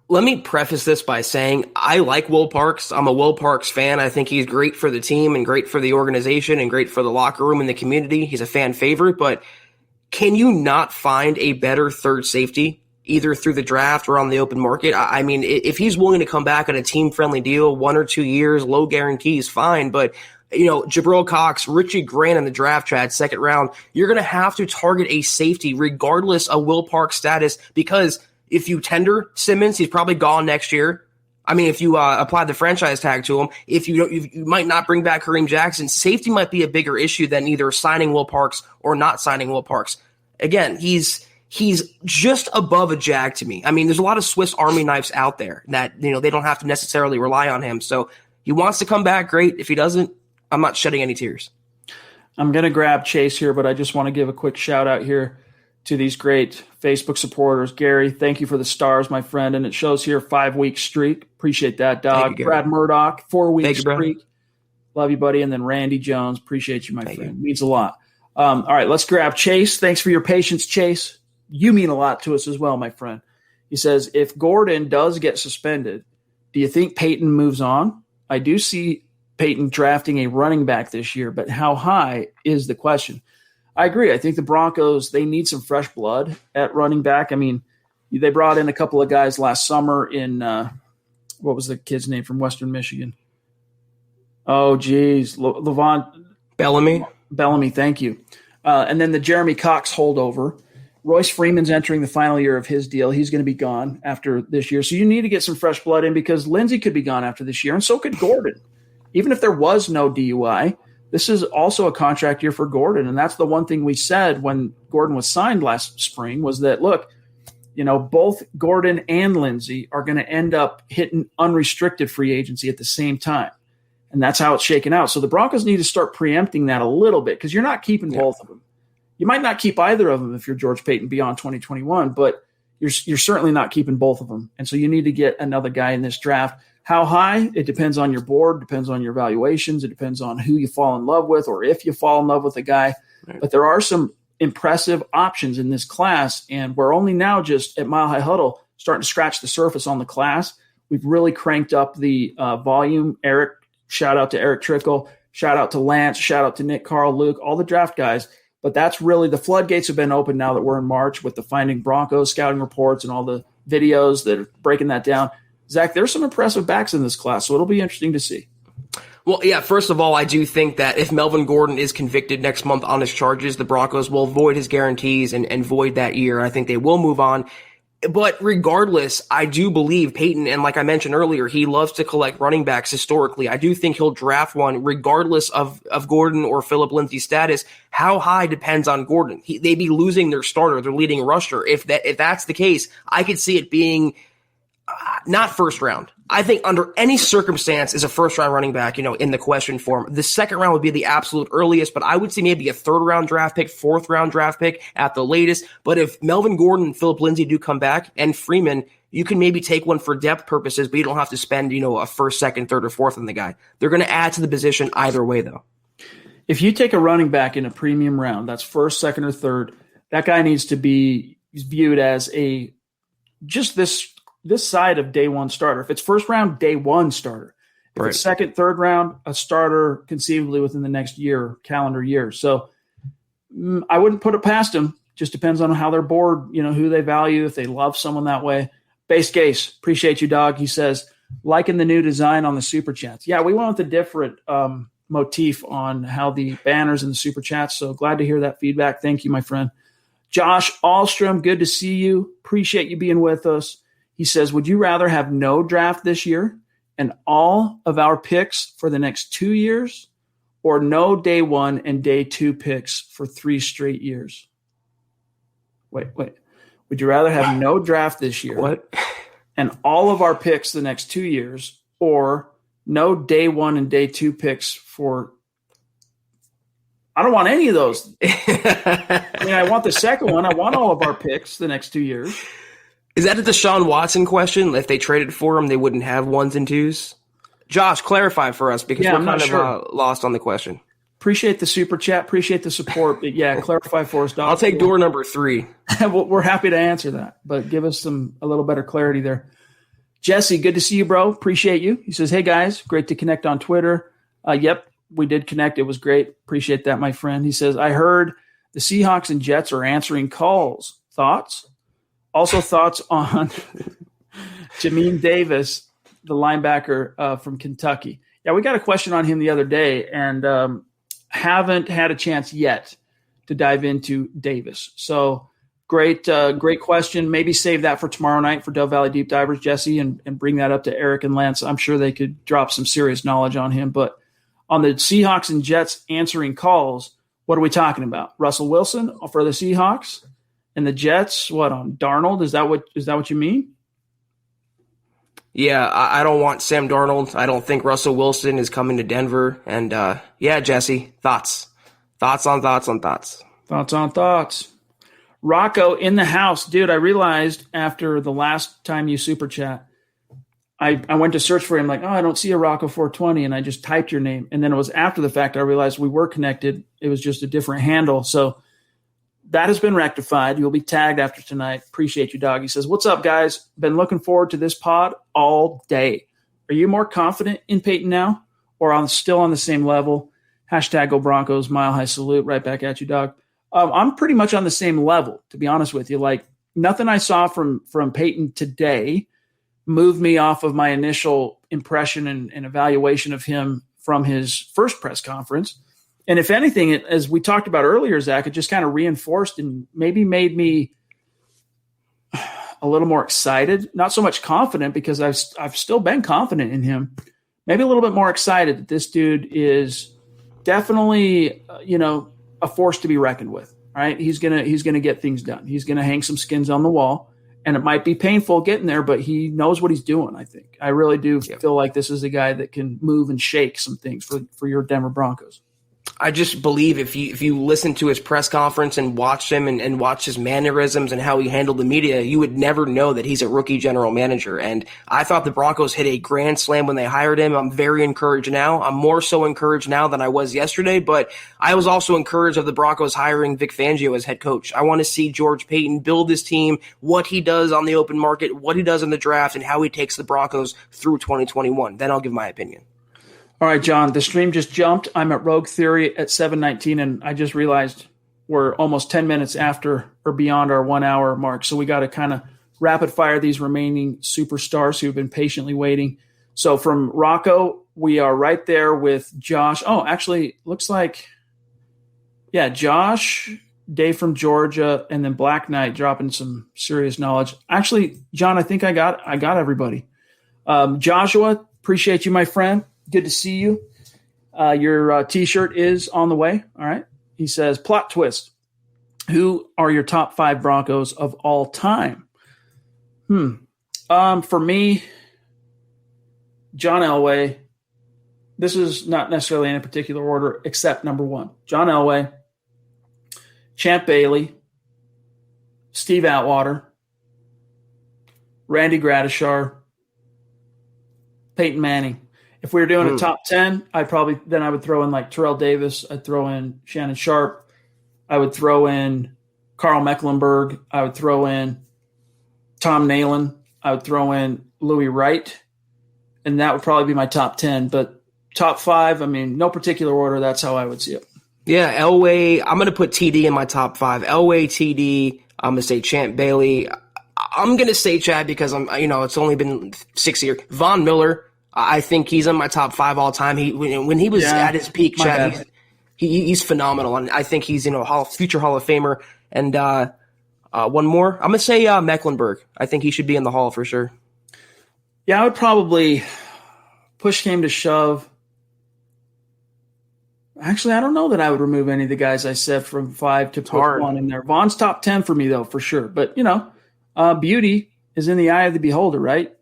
Let me preface this by saying I like Will Parks. I'm a Will Parks fan. I think he's great for the team and great for the organization and great for the locker room and the community. He's a fan favorite, but can you not find a better third safety either through the draft or on the open market? I mean, if he's willing to come back on a team-friendly deal, 1 or 2 years, low guarantees, fine. But, Jabril Cox, Richie Grant in the draft, Chad, second round, you're going to have to target a safety regardless of Will Parks' status, because if you tender Simmons, he's probably gone next year. I mean, if you apply the franchise tag to him, if you might not bring back Kareem Jackson, safety might be a bigger issue than either signing Will Parks or not signing Will Parks. Again, he's just above a Jag to me. I mean, there's a lot of Swiss Army knives out there that, they don't have to necessarily rely on him. So he wants to come back, great. If he doesn't, I'm not shedding any tears. I'm going to grab Chase here, but I just want to give a quick shout out here to these great Facebook supporters. Gary, thank you for the stars, my friend. And it shows here 5-week streak. Appreciate that, dog. You, Brad Murdoch, 4-week streak. Bro. Love you, buddy. And then Randy Jones, appreciate you, my friend. Means a lot. All right, let's grab Chase. Thanks for your patience, Chase. You mean a lot to us as well, my friend. He says, if Gordon does get suspended, do you think Paton moves on? I do see Paton drafting a running back this year, but how high is the question? I agree. I think the Broncos, they need some fresh blood at running back. I mean, they brought in a couple of guys last summer in what was the kid's name from Western Michigan? Oh, geez. Levant Bellamy, thank you. And then the Jeremy Cox holdover. Royce Freeman's entering the final year of his deal. He's going to be gone after this year. So you need to get some fresh blood in, because Lindsey could be gone after this year, and so could Gordon. Even if there was no DUI, this is also a contract year for Gordon. And that's the one thing we said when Gordon was signed last spring was that, look, both Gordon and Lindsey are going to end up hitting unrestricted free agency at the same time. And that's how it's shaken out. So the Broncos need to start preempting that a little bit, because you're not keeping both of them. You might not keep either of them if you're George Paton beyond 2021, but you're certainly not keeping both of them. And so you need to get another guy in this draft. How high? It depends on your board, depends on your valuations, it depends on who you fall in love with or if you fall in love with a guy. Right. But there are some impressive options in this class, and we're only now just at Mile High Huddle starting to scratch the surface on the class. We've really cranked up the volume. Eric, shout out to Eric Trickle, shout out to Lance, shout out to Nick, Carl, Luke, all the draft guys. But that's really, the floodgates have been open now that we're in March with the Finding Broncos scouting reports and all the videos that are breaking that down. Zach, there's some impressive backs in this class, so it'll be interesting to see. Well, yeah, first of all, I do think that if Melvin Gordon is convicted next month on his charges, the Broncos will void his guarantees and void that year. I think they will move on. But regardless, I do believe Paton, and like I mentioned earlier, he loves to collect running backs historically. I do think he'll draft one regardless of Gordon or Philip Lindsay's status. How high depends on Gordon. They'd be losing their starter, their leading rusher. If that's the case, I could see it being not first round. I think under any circumstance is a first round running back, in the question form. The second round would be the absolute earliest, but I would say maybe a third round draft pick, fourth round draft pick at the latest. But if Melvin Gordon and Philip Lindsay do come back and Freeman, you can maybe take one for depth purposes, but you don't have to spend, a first, second, third, or fourth on the guy. They're going to add to the position either way, though. If you take a running back in a premium round, that's first, second, or third, that guy needs to be viewed as this side of day one starter. If it's first round, day one starter. If Right. it's second, third round, a starter conceivably within the next year, calendar year. So I wouldn't put it past him. Just depends on how they're bored, who they value, if they love someone that way. Base case, appreciate you, dog. He says, liking the new design on the Super Chats. Yeah, we went with a different motif on how the banners and the Super Chats. So glad to hear that feedback. Thank you, my friend. Josh Ahlstrom, good to see you. Appreciate you being with us. He says, would you rather have no draft this year and all of our picks for the next 2 years, or no day one and day two picks for 3 straight years? Wait. Would you rather have no draft this year and all of our picks the next 2 years, or no day one and day two picks for – I don't want any of those. I want the second one. I want all of our picks the next 2 years. Is that a Deshaun Watson question? If they traded for him, they wouldn't have ones and twos? Josh, clarify for us because we're kind of lost on the question. Appreciate the super chat. Appreciate the support. But yeah, clarify for us, Doc. I'll take door number 3. We're happy to answer that, but give us a little better clarity there. Jesse, good to see you, bro. Appreciate you. He says, hey, guys, great to connect on Twitter. Yep, we did connect. It was great. Appreciate that, my friend. He says, I heard the Seahawks and Jets are answering calls. Thoughts? Also, thoughts on Jamin Davis, the linebacker from Kentucky. Yeah, we got a question on him the other day and haven't had a chance yet to dive into Davis. So great question. Maybe save that for tomorrow night for Dove Valley Deep Divers, Jesse, and bring that up to Eric and Lance. I'm sure they could drop some serious knowledge on him. But on the Seahawks and Jets answering calls, what are we talking about? Russell Wilson for the Seahawks? And the Jets, what, on Darnold? Is that what you mean? Yeah, I don't want Sam Darnold. I don't think Russell Wilson is coming to Denver. And yeah, Jesse, thoughts. Thoughts on thoughts on thoughts. Thoughts on thoughts. Rocco in the house. Dude, I realized after the last time you super chat, I went to search for him like, I don't see a Rocco 420, and I just typed your name. And then it was after the fact I realized we were connected. It was just a different handle. So that has been rectified. You'll be tagged after tonight. Appreciate you, dog. He says, what's up, guys? Been looking forward to this pod all day. Are you more confident in Paton now, or still on the same level? Hashtag go Broncos, mile high salute. Right back at you, dog. I'm pretty much on the same level, to be honest with you. Like, nothing I saw from Paton today moved me off of my initial impression and evaluation of him from his first press conference. And if anything, as we talked about earlier, Zach, it just kind of reinforced and maybe made me a little more excited. Not so much confident, because I've still been confident in him. Maybe a little bit more excited that this dude is definitely, a force to be reckoned with. Right? He's gonna get things done. He's gonna hang some skins on the wall, and it might be painful getting there, but he knows what he's doing. I think I really do feel like this is a guy that can move and shake some things for your Denver Broncos. I just believe if you listen to his press conference and watch him and watch his mannerisms and how he handled the media, you would never know that he's a rookie general manager. And I thought the Broncos hit a grand slam when they hired him. I'm very encouraged now. I'm more so encouraged now than I was yesterday, but I was also encouraged of the Broncos hiring Vic Fangio as head coach. I want to see George Paton build his team, what he does on the open market, what he does in the draft, and how he takes the Broncos through 2021. Then I'll give my opinion. All right, John, the stream just jumped. I'm at Rogue Theory at 7:19, and I just realized we're almost 10 minutes after or beyond our 1 hour mark. So we got to kind of rapid fire these remaining superstars who've been patiently waiting. So from Rocco, we are right there with Josh. Oh, actually, looks like, yeah, Josh, Dave from Georgia, and then Black Knight dropping some serious knowledge. Actually, John, I think I got everybody. Joshua, appreciate you, my friend. Good to see you. Your T-shirt is on the way. All right. He says, plot twist. Who are your top 5 Broncos of all time? For me, John Elway. This is not necessarily in a particular order, except number 1. John Elway, Champ Bailey, Steve Atwater, Randy Gradishar, Peyton Manning. If we were doing a top 10, I would throw in like Terrell Davis. I'd throw in Shannon Sharp. I would throw in Carl Mecklenburg. I would throw in Tom Nalen. I would throw in Louis Wright. And that would probably be my top 10. But top 5, I mean, no particular order. That's how I would see it. Yeah, Elway. I'm going to put TD in my top 5. Elway, TD. I'm going to say Champ Bailey. I'm going to say Chad because it's only been 6 years. Von Miller. I think he's in my top 5 all time. When he was at his peak, Chad, he's phenomenal, and I think he's future Hall of Famer. And one more, I'm gonna say Mecklenburg. I think he should be in the Hall for sure. Yeah, I would probably push came to shove. Actually, I don't know that I would remove any of the guys I said from 5 to put 1 in there. Vaughn's top 10 for me though, for sure. But beauty is in the eye of the beholder, right?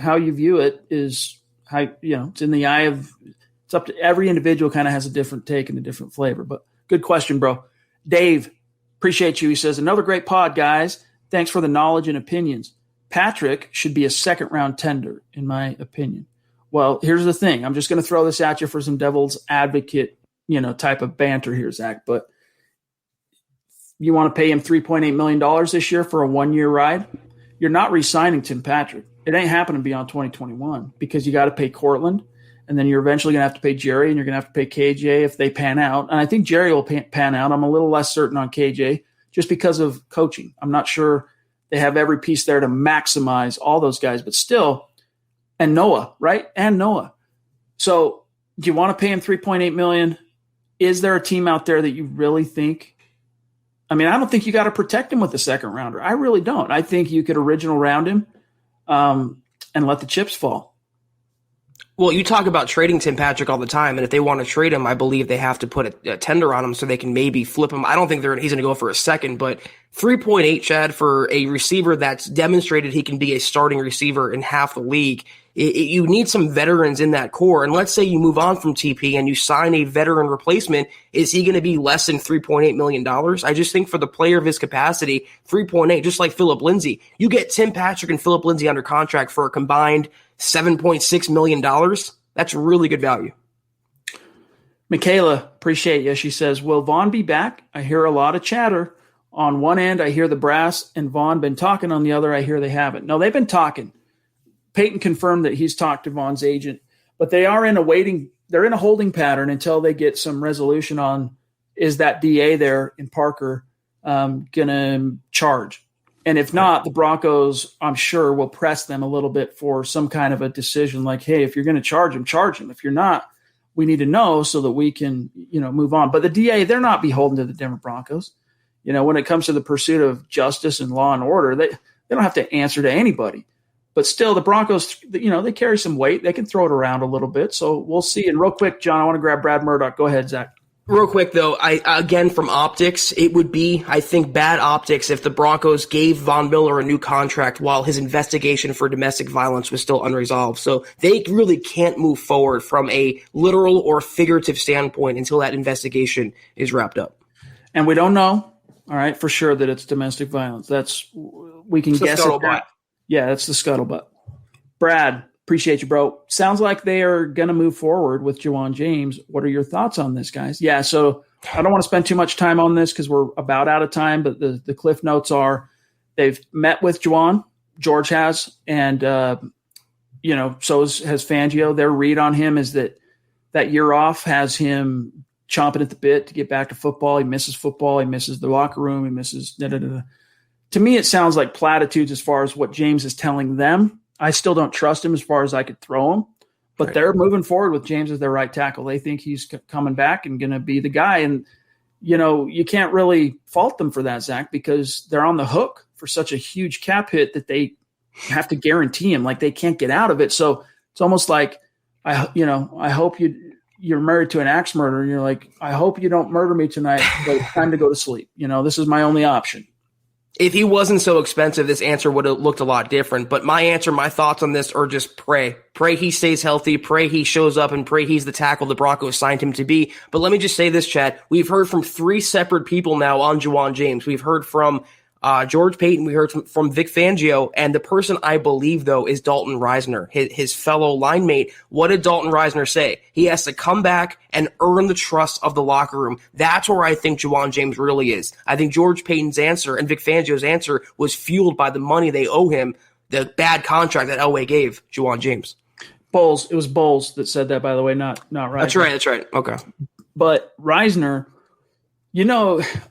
How you view it is. It's in the eye of – it's up to every individual kind of has a different take and a different flavor. But good question, bro. Dave, appreciate you. He says, another great pod, guys. Thanks for the knowledge and opinions. Patrick should be a second-round tender, in my opinion. Well, here's the thing. I'm just going to throw this at you for some devil's advocate, type of banter here, Zach. But you want to pay him $3.8 million this year for a 1-year ride? You're not re-signing Tim Patrick. It ain't happening beyond 2021 because you got to pay Cortland, and then you're eventually going to have to pay Jerry, and you're going to have to pay KJ if they pan out. And I think Jerry will pan out. I'm a little less certain on KJ just because of coaching. I'm not sure they have every piece there to maximize all those guys, but still, and Noah, right? And Noah. So do you want to pay him $3.8 million? Is there a team out there that you really think? I mean, I don't think you got to protect him with a second rounder. I really don't. I think you could original round him. And let the chips fall. Well, you talk about trading Tim Patrick all the time, and if they want to trade him, I believe they have to put a tender on him so they can maybe flip him. I don't think he's going to go for a second, but 3.8, Chad, for a receiver that's demonstrated he can be a starting receiver in half the league. You need some veterans in that core. And let's say you move on from TP and you sign a veteran replacement. Is he going to be less than $3.8 million? I just think for the player of his capacity, 3.8, just like Philip Lindsay, you get Tim Patrick and Philip Lindsay under contract for a combined $7.6 million. That's really good value. Michaela, appreciate you. She says, will Vaughn be back? I hear a lot of chatter. On one end, I hear the brass and Vaughn been talking. On the other, I hear they haven't. No, they've been talking. Peyton confirmed that he's talked to Vaughn's agent, but they are they're in a holding pattern until they get some resolution on, is that DA there in Parker going to charge? And if not, the Broncos, I'm sure, will press them a little bit for some kind of a decision like, hey, if you're going to charge him, charge him. If you're not, we need to know so that we can, move on. But the DA, they're not beholden to the Denver Broncos. When it comes to the pursuit of justice and law and order, they don't have to answer to anybody. But still, the Broncos, they carry some weight. They can throw it around a little bit. So we'll see. And real quick, John, I want to grab Brad Murdoch. Go ahead, Zach. Real quick, though, again, from optics, it would be, I think, bad optics if the Broncos gave Von Miller a new contract while his investigation for domestic violence was still unresolved. So they really can't move forward from a literal or figurative standpoint until that investigation is wrapped up. And we don't know, all right, for sure that it's domestic violence. We can guess at that. Yeah, that's the scuttlebutt. Brad, appreciate you, bro. Sounds like they are going to move forward with Juwan James. What are your thoughts on this, guys? Yeah, so I don't want to spend too much time on this because we're about out of time, but the cliff notes are they've met with Juwan. George has, and, so has Fangio. Their read on him is that year off has him chomping at the bit to get back to football. He misses football. He misses the locker room. He misses to me, it sounds like platitudes as far as what James is telling them. I still don't trust him as far as I could throw him, but they're moving forward with James as their right tackle. They think he's coming back and going to be the guy. And, you can't really fault them for that, Zach, because they're on the hook for such a huge cap hit that they have to guarantee him. Like, they can't get out of it. So it's almost like, I hope you're married to an axe murderer, and you're like, I hope you don't murder me tonight, but it's time to go to sleep. This is my only option. If he wasn't so expensive, this answer would have looked a lot different. But my thoughts on this are just pray. Pray he stays healthy, pray he shows up, and pray he's the tackle the Broncos signed him to be. But let me just say this, Chad. We've heard from 3 separate people now on Juwan James. We've heard from George Paton, we heard from Vic Fangio, and the person I believe, though, is Dalton Reisner, his fellow line mate. What did Dalton Reisner say? He has to come back and earn the trust of the locker room. That's where I think Juwan James really is. I think George Paton's answer and Vic Fangio's answer was fueled by the money they owe him, the bad contract that Elway gave Juwan James. Bowles, it was Bowles that said that, by the way, not Reisner. That's right. Okay. But Reisner,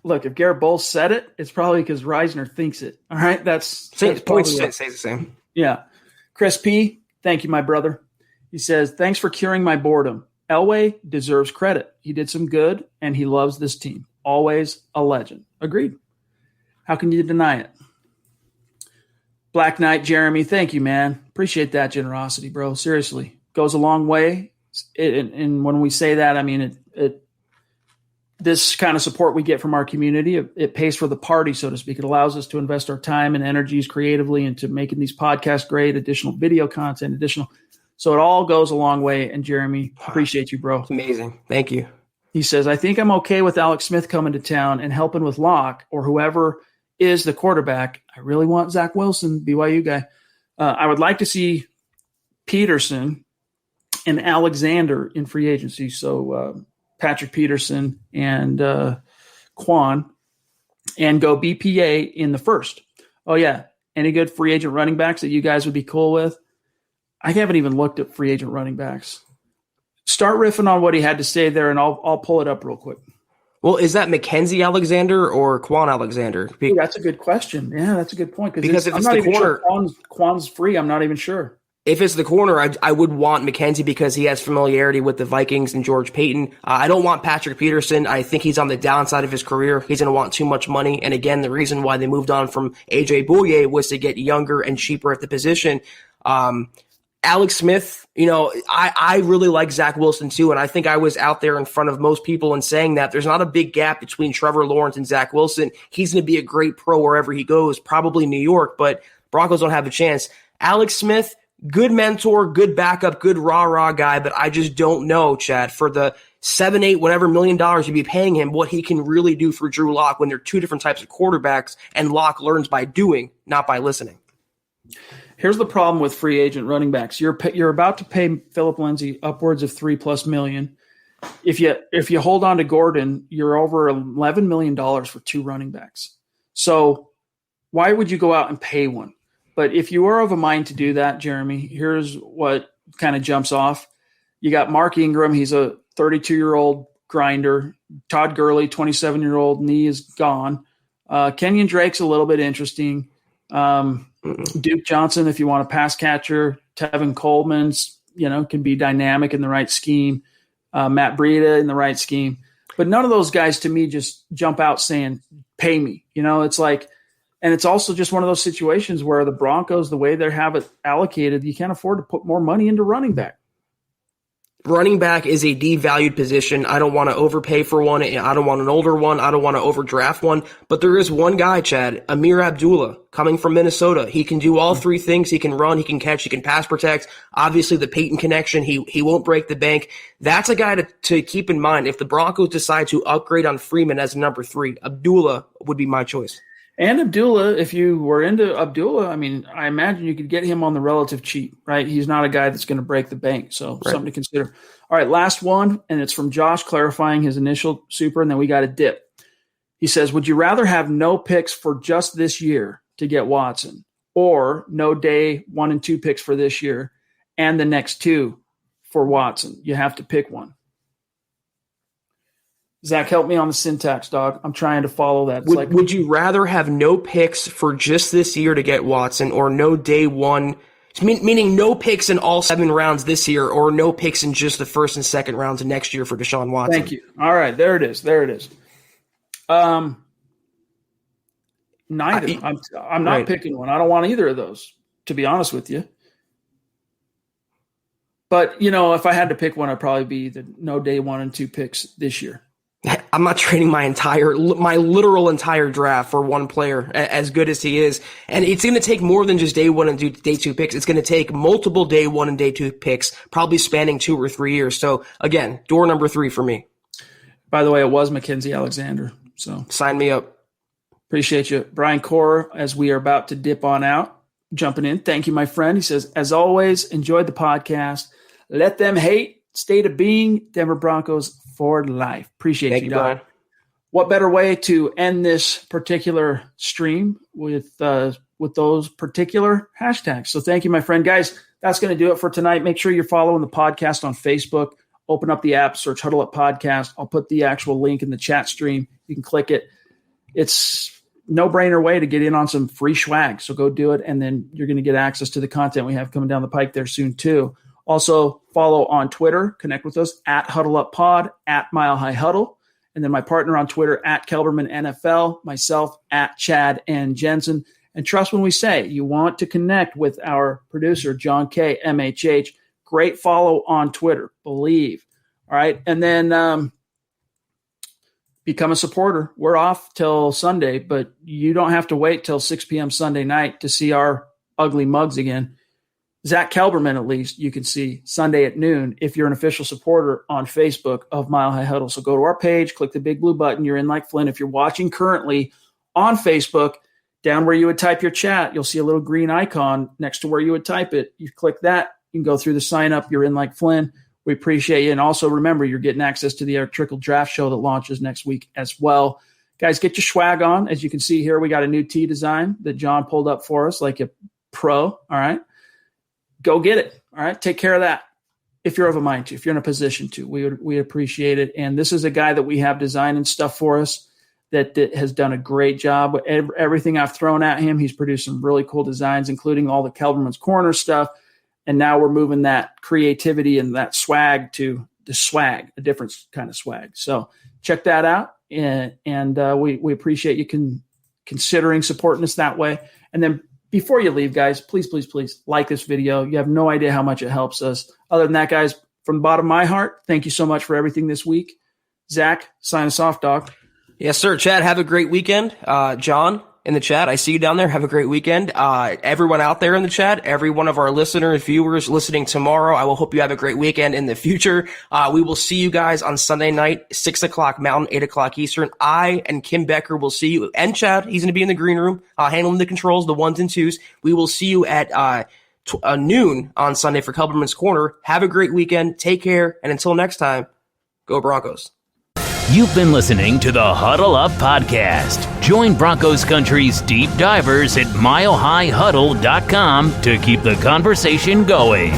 look, if Garrett Bowles said it, it's probably because Reisner thinks it. All right, that's points stays the same. Yeah. Chris P., thank you, my brother. He says, thanks for curing my boredom. Elway deserves credit. He did some good, and he loves this team. Always a legend. Agreed. How can you deny it? Black Knight Jeremy, thank you, man. Appreciate that generosity, bro. Seriously. Goes a long way. And when we say that, I mean it this kind of support we get from our community, it pays for the party, so to speak. It allows us to invest our time and energies creatively into making these podcasts great, additional video content, so it all goes a long way. And Jeremy, appreciate you, bro. It's amazing. Thank you. He says, I think I'm okay with Alex Smith coming to town and helping with Locke or whoever is the quarterback. I really want Zach Wilson, BYU guy. I would like to see Peterson and Alexander in free agency. So Patrick Peterson and Quan, and go BPA in the first. Oh, yeah. Any good free agent running backs that you guys would be cool with? I haven't even looked at free agent running backs. Start riffing on what he had to say there, and I'll pull it up real quick. Well, is that Mackenzie Alexander or Quan Alexander? Ooh, that's a good question. Yeah, that's a good point. Because if it's the corner, sure Quan's free. I'm not even sure. If it's the corner, I would want Mackenzie because he has familiarity with the Vikings and George Paton. I don't want Patrick Peterson. I think he's on the downside of his career. He's going to want too much money. And again, the reason why they moved on from A.J. Bouye was to get younger and cheaper at the position. Alex Smith, I really like Zach Wilson too, and I think I was out there in front of most people in saying that there's not a big gap between Trevor Lawrence and Zach Wilson. He's going to be a great pro wherever he goes, probably New York, but Broncos don't have a chance. Alex Smith, good mentor, good backup, good rah-rah guy, but I just don't know, Chad, for the $7-8 whatever million you'd be paying him, what he can really do for Drew Lock when they're two different types of quarterbacks, and Lock learns by doing, not by listening. Here's the problem with free agent running backs. You're about to pay Philip Lindsay upwards of $3+ million. If you hold on to Gordon, you're over $11 million for 2 running backs. So why would you go out and pay one? But if you are of a mind to do that, Jeremy, here's what kind of jumps off. You got Mark Ingram. He's a 32-year-old grinder. Todd Gurley, 27-year-old, knee is gone. Kenyon Drake's a little bit interesting. Duke Johnson, if you want a pass catcher. Tevin Coleman's, can be dynamic in the right scheme. Matt Breida in the right scheme. But none of those guys to me just jump out saying, pay me. It's like, and it's also just one of those situations where the Broncos, the way they have it allocated, you can't afford to put more money into running back. Running back is a devalued position. I don't want to overpay for one. I don't want an older one. I don't want to overdraft one. But there is one guy, Chad, Amir Abdullah, coming from Minnesota. He can do all 3 things. He can run, he can catch, he can pass protect. Obviously, the Peyton connection, he won't break the bank. That's a guy to keep in mind. If the Broncos decide to upgrade on Freeman as number 3, Abdullah would be my choice. And Abdullah, if you were into Abdullah, I imagine you could get him on the relative cheap, right? He's not a guy that's going to break the bank, so something to consider. All right, last one, and it's from Josh clarifying his initial super, and then we got a dip. He says, would you rather have no picks for just this year to get Watson, or no day 1 and 2 picks for this year and the next 2 for Watson? You have to pick one. Zach, help me on the syntax, dog. I'm trying to follow that. Would you rather have no picks for just this year to get Watson, or no day one, meaning no picks in all 7 rounds this year, or no picks in just the first and second rounds of next year for Deshaun Watson? Thank you. All right, there it is. Neither. I'm not picking one. I don't want either of those, to be honest with you. But, if I had to pick one, I'd probably be the no day 1 and 2 picks this year. I'm not trading my literal entire draft for one player, as good as he is. And it's going to take more than just day 1 and day 2 picks. It's going to take multiple day 1 and day 2 picks, probably spanning 2 or 3 years. So again, door number 3 for me. By the way, it was Mackenzie Alexander. So sign me up. Appreciate you. Brian Core, as we are about to dip on out, jumping in. Thank you, my friend. He says, as always, enjoyed the podcast. Let them hate. State of being. Denver Broncos for life. Appreciate you, Brian. What better way to end this particular stream with those particular hashtags? So thank you, my friend. Guys, that's going to do it for tonight. Make sure you're following the podcast on Facebook. Open up the app, search Huddle Up Podcast. I'll put the actual link in the chat stream. You can click it. It's no-brainer way to get in on some free swag. So go do it, and then you're going to get access to the content we have coming down the pike there soon too. Also, follow on Twitter. Connect with us at Huddle Up Pod, at Mile High Huddle. And then my partner on Twitter, at Kelberman NFL. Myself, at Chad and Jensen. And trust when we say you want to connect with our producer, John K. MHH. Great follow on Twitter. Believe. All right. And then become a supporter. We're off till Sunday, but you don't have to wait till 6 p.m. Sunday night to see our ugly mugs again. Zack Kelberman, at least, you can see Sunday at noon if you're an official supporter on Facebook of Mile High Huddle. So go to our page, click the big blue button. You're in like Flynn. If you're watching currently on Facebook, down where you would type your chat, you'll see a little green icon next to where you would type it. You click that. You can go through the sign up. You're in like Flynn. We appreciate you. And also remember, you're getting access to the Eric Trickle Draft Show that launches next week as well. Guys, get your swag on. As you can see here, we got a new tee design that John pulled up for us like a pro. All right. Go get it. All right. Take care of that. If you're of a mind to, if you're in a position to, we appreciate it. And this is a guy that we have designing stuff for us that has done a great job. Everything I've thrown at him, he's produced some really cool designs, including all the Kelberman's Corner stuff. And now we're moving that creativity and that swag to the swag, a different kind of swag. So check that out. And we appreciate you considering supporting us that way. And then before you leave, guys, please, please, please like this video. You have no idea how much it helps us. Other than that, guys, from the bottom of my heart, thank you so much for everything this week. Zach, sign us off, dog. Yes, sir. Chad, have a great weekend. John, in the chat, I see you down there. Have a great weekend. Everyone out there in the chat, every one of our listeners, viewers listening tomorrow, I will hope you have a great weekend in the future. We will see you guys on Sunday night, 6 o'clock Mountain, 8 o'clock Eastern. I and Kim Becker will see you, and Chad, he's going to be in the green room, handling the controls, the 1s and 2s. We will see you at noon on Sunday for Kelberman's Corner. Have a great weekend. Take care. And until next time, go Broncos. You've been listening to the Huddle Up Podcast. Join Broncos Country's deep divers at milehighhuddle.com to keep the conversation going.